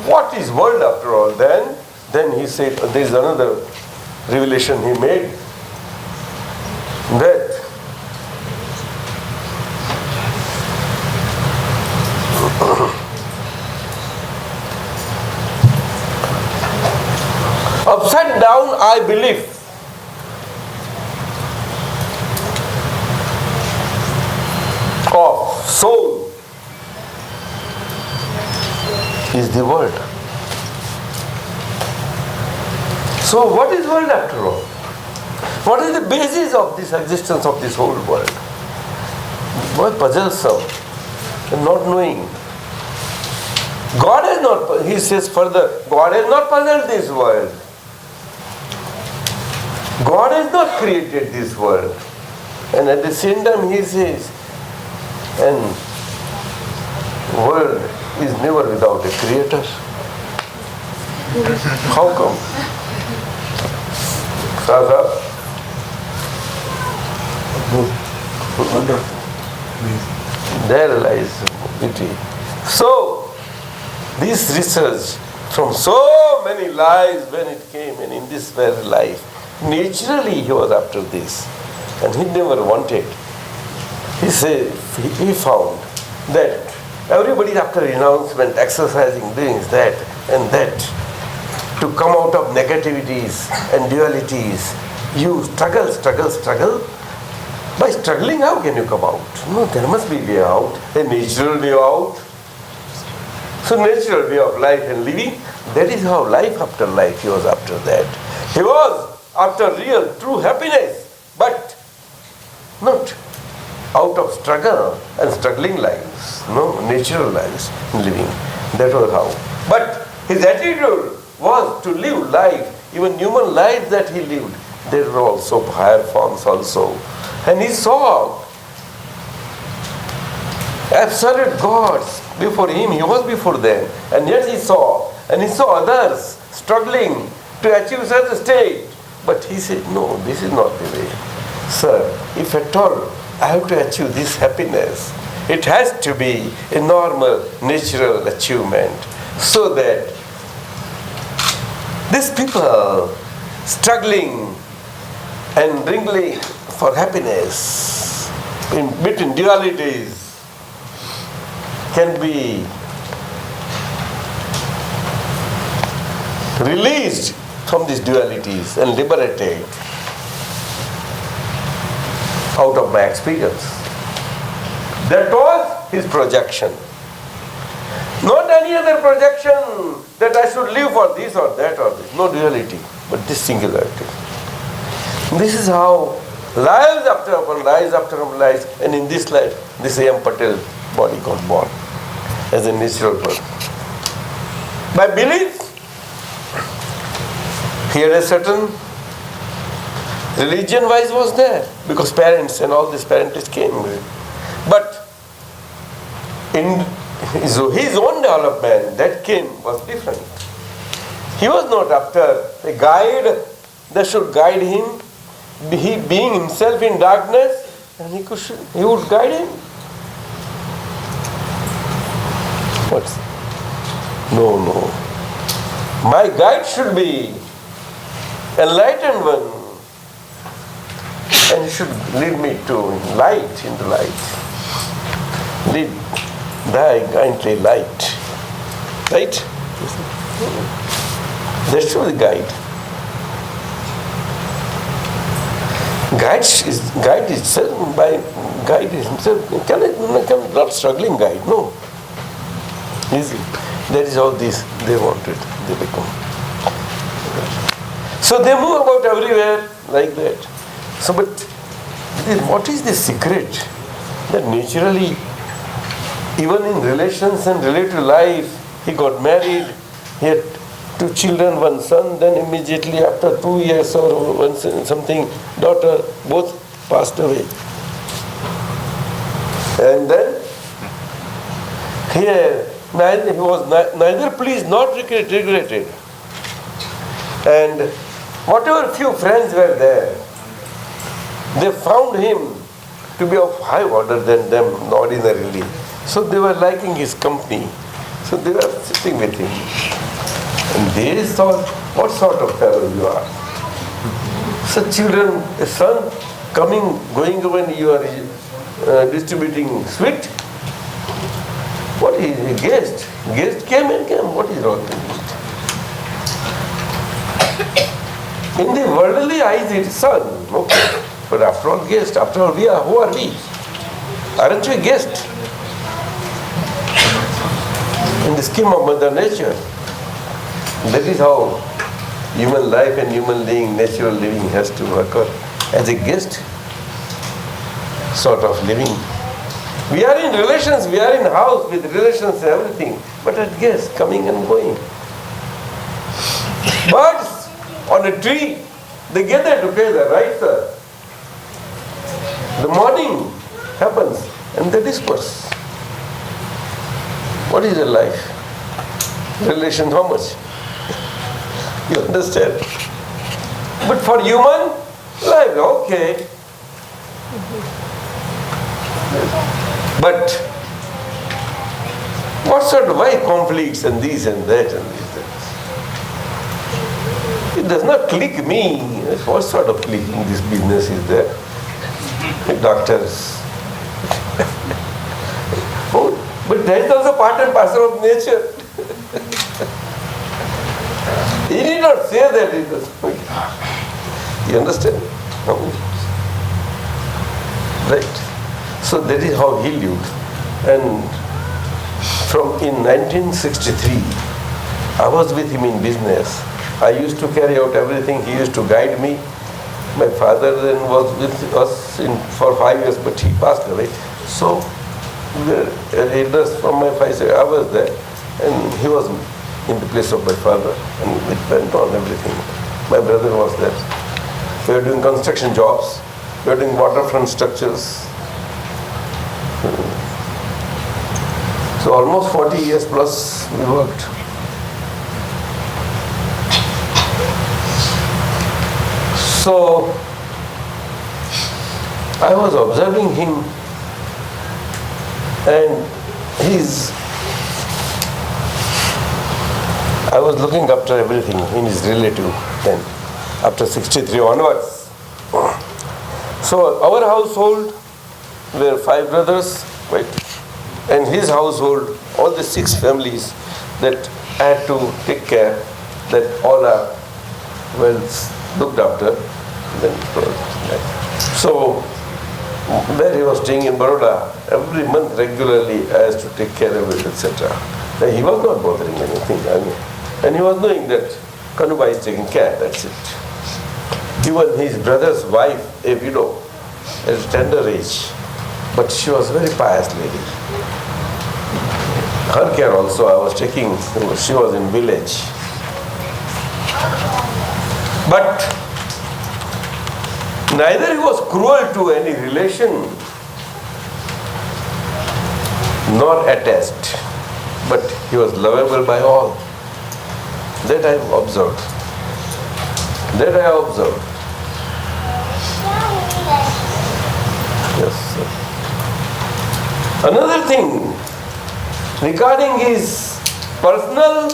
A: What is world after all? Then he said, there is another revelation he made, that upside down I believe of soul is the world. So what is world after all? What is the basis of this existence of this whole world? What puzzles some? Not knowing. God has not, he says further, God has not puzzled this world. God has not created this world. And at the same time he says, and world is never without a creator. How come? Sasa? There lies beauty. So, this research from so many lives when it came, and in this very life, naturally he was after this. And he never wanted. He said, he found that everybody after renouncement, exercising, doing that and that, to come out of negativities and dualities, you struggle. By struggling, how can you come out? No, there must be a way out, a natural way out. So natural way of life and living, that is how life after life, he was after that. He was after real, true happiness, but not out of struggle and struggling lives. No, natural lives living. That was how. But his attitude was to live life, even human life that he lived. There were also higher forms also. And he saw absolute gods before him, he was before them. And yet he saw, and he saw others struggling to achieve such a state. But he said, no, this is not the way. Sir, if at all I have to achieve this happiness, It has to be a normal, natural achievement, so that these people struggling and wrangling for happiness in between dualities can be released from these dualities and liberated out of my experience. That was his projection. Not any other projection that I should live for this or that or this. No duality, but this singularity. This is how lives after lives, and in this life, this A.M. Patel body got born as a natural person. By belief, he had a certain religion-wise was there, because parents and all these parents came. But in his own development, that came was different. He was not after a guide that should guide him. He being himself in darkness, and he would guide him. What's no. My guide should be enlightened one, and he should lead me to light, in the light. Lead thy kindly light. Right? That should be the guide. Guide itself, by guide himself, not struggling guide, no. Easy. That is how this they wanted, they become. So they move about everywhere like that. So, but what is the secret? That naturally, even in relations and relative life, he got married, he had 2 children, 1 son, then immediately after 2 years or something, daughter, both passed away. And then here, he was neither pleased nor regretted. And whatever few friends were there, they found him to be of high order than them ordinarily. So they were liking his company. So they were sitting with him. And they thought, what sort of fellow you are? Such children, a son coming, going when you are distributing sweet. What is a guest? Guest came and came. What is wrong with it? In the worldly eyes, it is son. Okay. But after all, guest. After all, who are we? Aren't we guest? In the scheme of Mother Nature. That is how human life and human being, natural living has to occur. As a guest sort of living. We are in relations, we are in house with relations and everything, but as guests coming and going. Birds on a tree, they gather together, right sir? The morning happens and they disperse. What is their life? Relation how much? You understand? But for human life, okay. But what sort of why conflicts and this and that and this and that? It does not click me. What sort of clicking this business is there? Doctors. Oh, but that is also part and parcel of nature. He did not say that it was. You understand? No. Right. So that is how he lived. And in 1963, I was with him in business. I used to carry out everything. He used to guide me. My father then was with us for 5 years, but he passed away. So we were elders from my father. I was there, and he was in the place of my father, and it went on everything. My brother was there. We were doing construction jobs. We were doing waterfront structures. So almost 40 years plus we worked. So I was observing him, And I was looking after everything in his relative then, after 63 onwards. So our household were 5 brothers, right? And his household, all the 6 families that had to take care that all are well looked after. So where he was staying in Baroda, every month regularly I has to take care of it, etc. And he was not bothering anything. And he was knowing that Kanubai is taking care, that's it. Even his brother's wife, a widow, at a tender age, but she was a very pious lady. Her care also I was taking, she was in village. But neither he was cruel to any relation nor attached, but he was lovable by all. That I have observed. Yes, sir. Another thing regarding his personal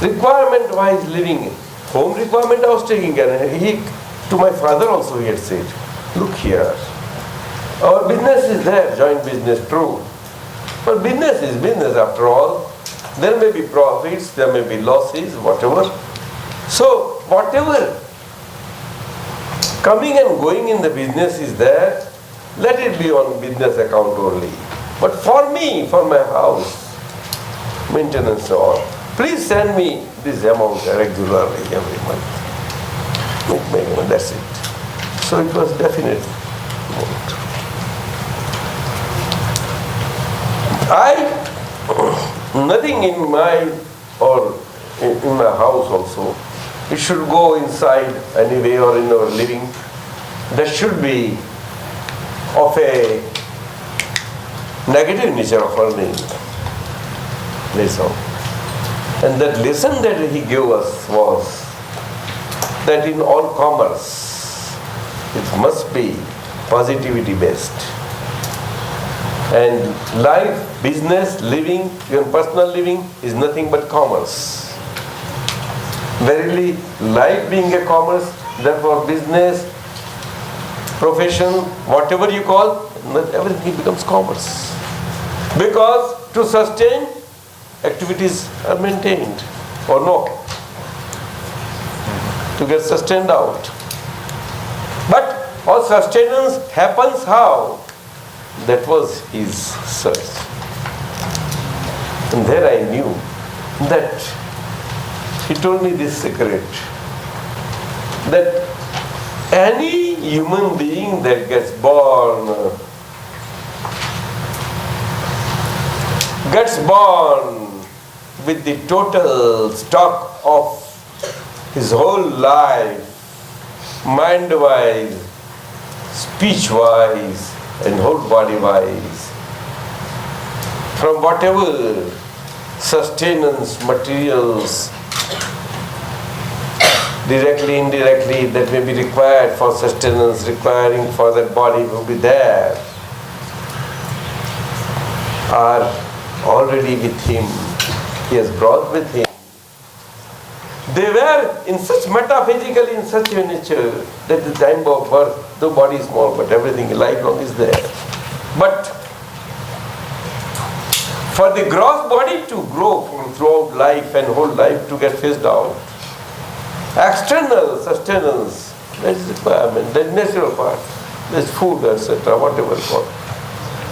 A: requirement wise living, home requirement I was taking care. To my father also he had said, look here, our business is there, joint business, true. But business is business after all. There may be profits, there may be losses, whatever. So whatever coming and going in the business is there, let it be on business account only. But for me, for my house, maintenance and all, please send me this amount regularly every month. That's it. So it was definite. Nothing in my in my house also, it should go inside anyway or in our living. That should be of a negative nature of earning. Lesson. And that lesson that he gave us was that in all commerce, it must be positivity based. And life, business, living, even personal living is nothing but commerce. Verily, life being a commerce, therefore business, profession, whatever you call, everything becomes commerce. Because to sustain, activities are maintained or no, to get sustained out. But all sustenance happens how? That was his search. And there I knew that he told me this secret, that any human being that gets born with the total stock of his whole life, mind-wise, speech-wise, and whole body-wise, from whatever sustenance, materials, directly, indirectly, that may be required for sustenance, requiring for that body will be there, are already with him. He has brought with him. They were in such metaphysical, in such a nature, that the time of birth, the body is small, but everything lifelong is there. But for the gross body to grow throughout life and whole life to get phased out, external sustenance, that is requirement, that is natural part, there is food, etc., whatever called.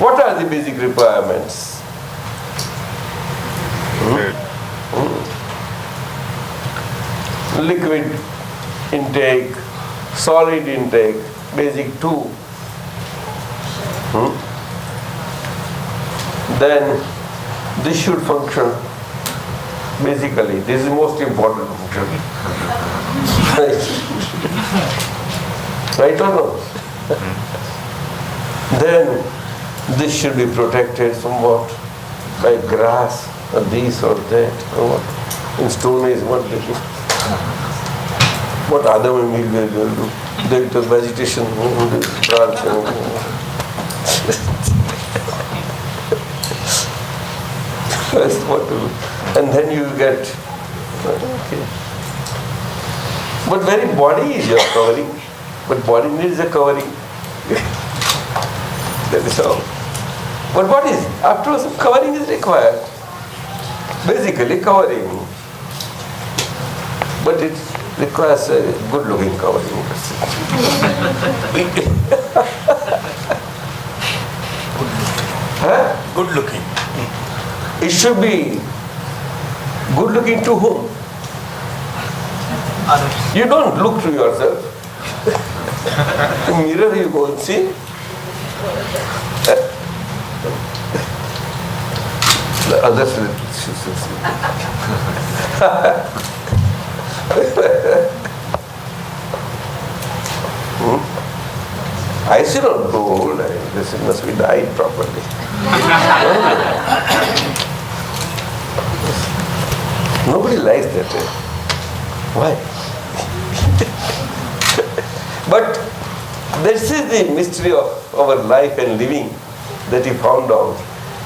A: What are the basic requirements? Liquid intake, solid intake, basic 2. Then this should function. Basically, this is the most important function. Right or no? Then this should be protected somewhat by grass or this or that or what. In Stone Age, what other will do? They took vegetation, branch. First what to do. And then you get, okay. But very body is your covering. But body needs a covering. That is all. But what is? After all, some covering is required. Basically covering. But it requires a good looking covering. Huh?
F: Good looking.
A: It should be good looking to whom?
D: Others.
A: You don't look to yourself. In mirror you go and see. The others should see. I should not grow old. This must be died properly. Nobody likes that. Why? But this is the mystery of our life and living, that he found out.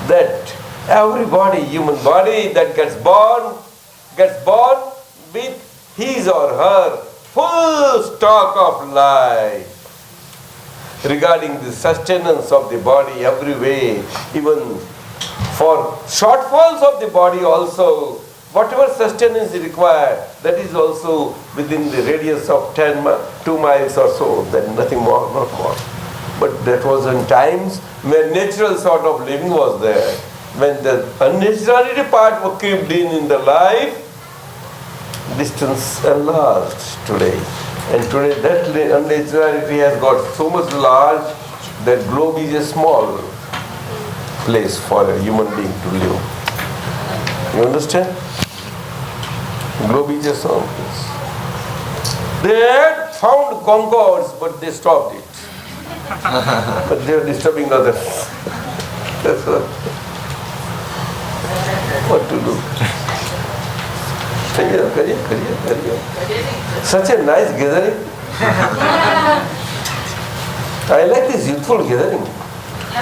A: That everybody, human body that gets born with his or her full stock of life. Regarding the sustenance of the body every way, even for shortfalls of the body also, whatever sustenance is required, that is also within the radius of 2 miles or so, then nothing more, not more. But that was in times when natural sort of living was there. When the unnaturality part was crept in the life, distance enlarged today. And today that unnaturality has got so much large that globe is a small place for a human being to live. You understand? Globe is a small place. They had found concords, but they stopped it. But they are disturbing others. That's what to do. Career. Such a nice gathering. I like this youthful gathering.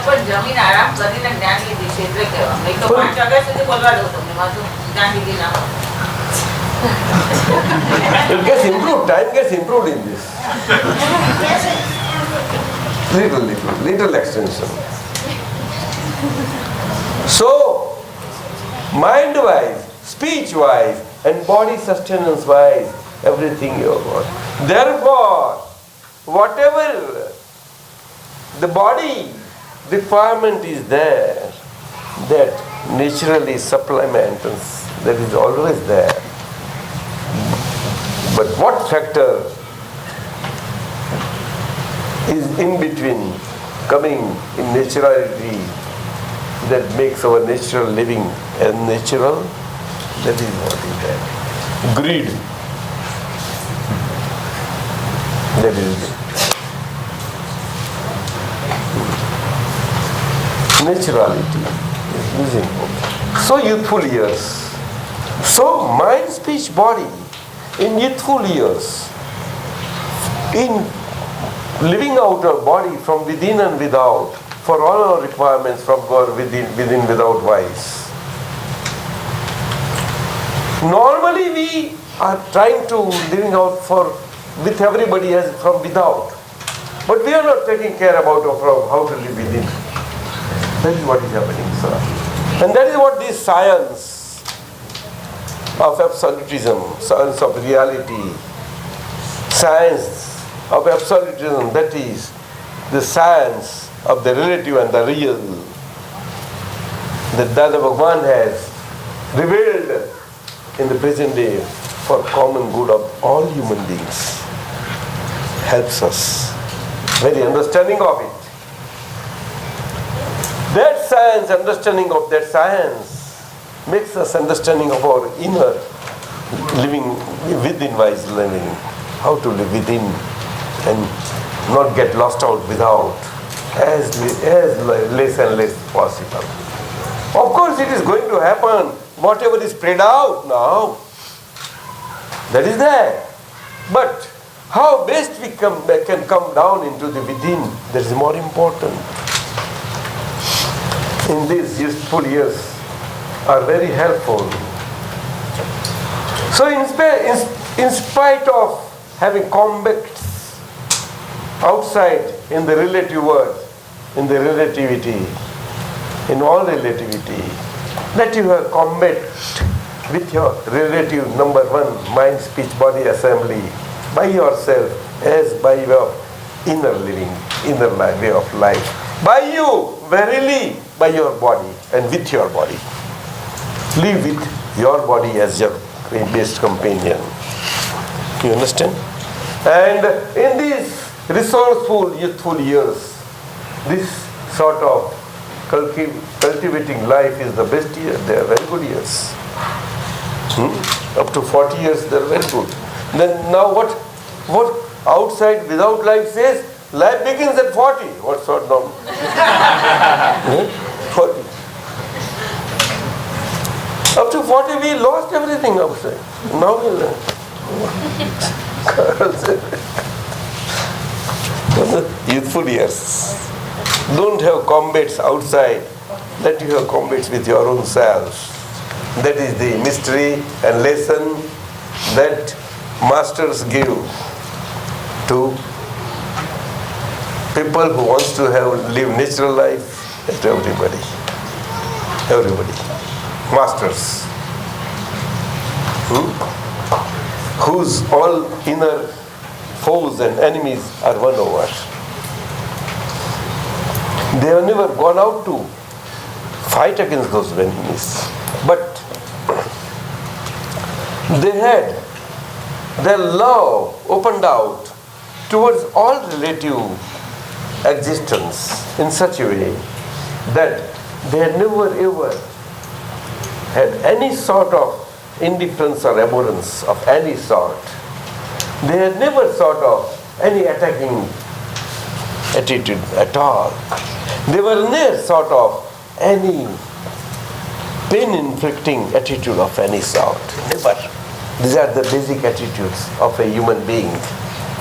G: પણ જમીન આરામ કરીને જ્ઞાની ક્ષેત્રે કહેવા મેં તો 5 વાગ્યા સુધી બોલવા દઉં તમને મારું જ્ઞાની નામ
A: It gets improved. Time gets improved in this. Little extension. So, mind-wise, speech-wise, and body sustenance-wise, everything you have got. Therefore, whatever the body requirement is there, that naturally supplements, that is always there. But what factor is in between coming in naturality that makes our natural living unnatural? That is what is there. Greed. That is it. Naturality is missing. So youthful years. So mind, speech, body in youthful years, in living out our body from within and without, for all our requirements from God within without wise. Normally we are trying to living out with everybody as from without, but we are not taking care about how to live within. That is what is happening, sir. And that is what this science of absolutism, science of reality, science of absolutism, that is the science of the relative and the real, that Dada Bhagwan has revealed in the present day for common good of all human beings, helps us. Very understanding of it. That science, understanding of that science, makes us understanding of our inner living within wise living, how to live within and not get lost out without, as less and less possible. Of course it is going to happen, whatever is spread out now, that is there. But how best we can come down into the within, that is more important. In these useful years, are very helpful. So in spite of having combats outside in the relative world, in the relativity, in all relativity, that you have combat with your relative number one, mind, speech, body assembly, by yourself, as by way of inner living, way of life. By you, verily, by your body and with your body. Live with your body as your best companion. You understand? And in these resourceful, youthful years, this sort of cultivating life is the best year. They are very good years. Up to 40 years, they are very good. Then now what outside without life says? Life begins at 40. What sort of? 40. Up to 40, we lost everything outside. Now we learn. Youthful years. Don't have combats outside. Let you have combats with your own self. That is the mystery and lesson that masters give to people who wants to live natural life, and to everybody. Masters. Whose all inner foes and enemies are won over. They have never gone out to fight against those enemies, but they had their love opened out towards all relative existence in such a way that they had never ever had any sort of indifference or abhorrence of any sort. They had never thought of any attacking attitude at all. They were never thought of any pain-inflicting attitude of any sort. Never. These are the basic attitudes of a human being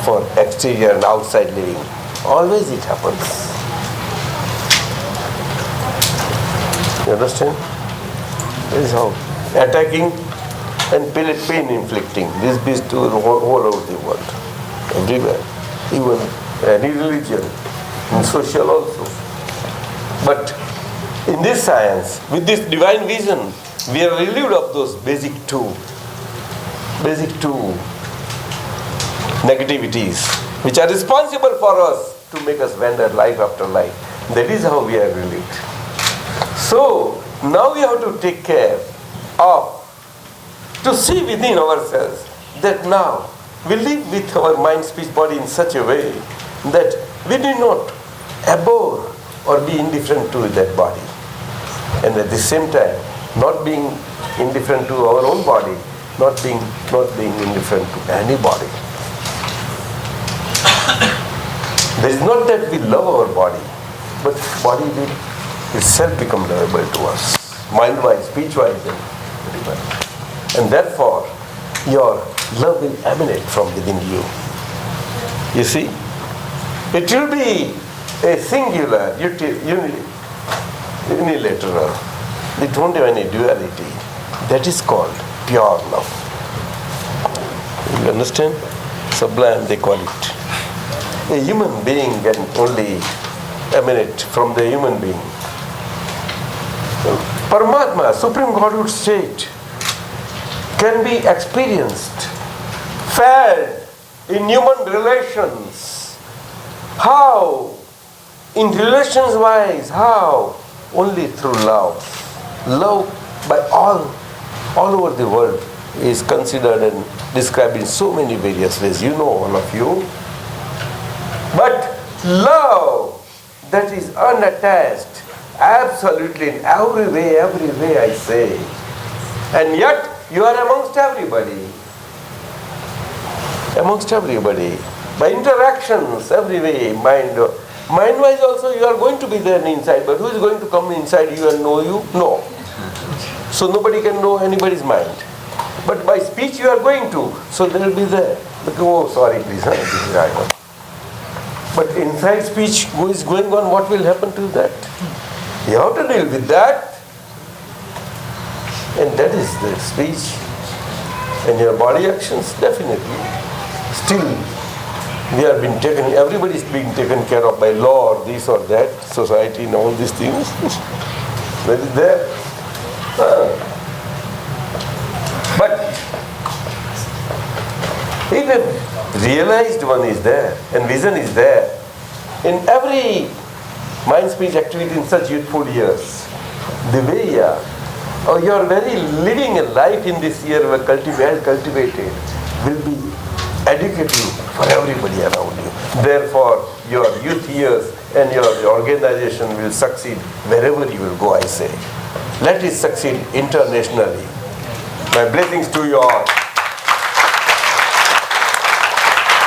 A: for exterior and outside living. Always it happens. You understand? This is how attacking and pain-inflicting. These two are all over the world, everywhere, even any religion, in social also. But in this science, with this divine vision, we are relieved of those basic two negativities, which are responsible for us to make us wander life after life. That is how we are relieved. So now we have to take care of, to see within ourselves that now we live with our mind, speech, body in such a way that we do not abhor or be indifferent to that body. And at the same time, not being indifferent to our own body, not being indifferent to anybody. There is not that we love our body, but body will itself become lovable to us, mind-wise, speech-wise, and everywhere. And therefore, your love will emanate from within you. You see? It will be a singular, unilateral. It won't have any duality. That is called pure love. You understand? Sublime, they call it. A human being can only emanate from the human being. Paramatma, Supreme Godhood state, can be experienced, felt in human relations. How? In relations wise, how? Only through love. Love by all over the world is considered and described in so many various ways. You know, all of you. But love that is unattached, absolutely in every way I say. And yet you are amongst everybody. Amongst everybody. By interactions, every way, mind-wise also you are going to be there inside, but who is going to come inside you and know you? No. So nobody can know anybody's mind. But by speech you are going to, so they will be there. But, oh, sorry, please, this is right one. But inside speech is going on, what will happen to that? You have to deal with that. And that is the speech. And your body actions, definitely. Still, we are being taken, everybody is being taken care of by law or this or that, society and all these things. That is there. But if a realized one is there and vision is there, in every mind speech activity in such youthful years, the way you are very living a life in this year well cultivated will be educative for everybody around you. Therefore, your youth years and your organization will succeed wherever you will go, I say. Let it succeed internationally. My blessings to you all.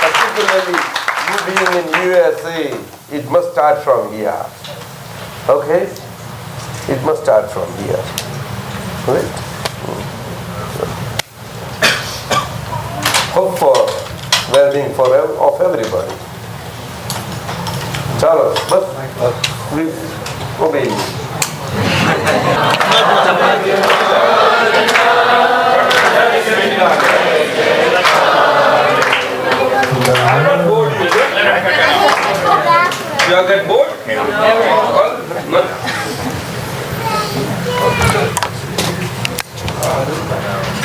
A: Particularly, you being in USA, it must start from here. Okay? It must start from here. Right? Hope for well-being of everybody. Chalo, but please obey me. I'm not bored, is it? You are get bored? No.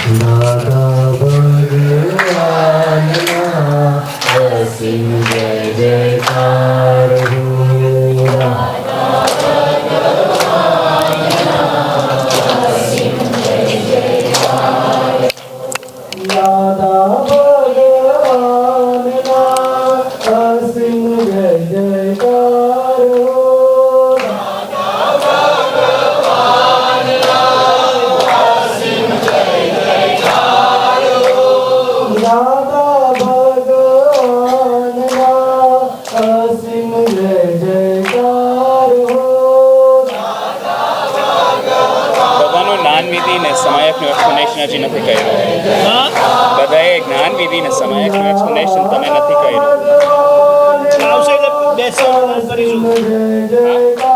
F: Dada Bhagwan asim jai jaikar ho. Dada Bhagwan asim jai jaikar ho. Dada Bhagwan asim jai jaikar ho.
H: બધાનું જ્ઞાન વિધિ ને સમાયકનું explanation હજી નથી કર્યું. બધાએ જ્ઞાન વિધિ ને સમાયકનું એક્સપ્લેનેશન તમે નથી કર્યું.
D: આવશે એટલે બેસવાનું કરીશું.
F: જય જયકાર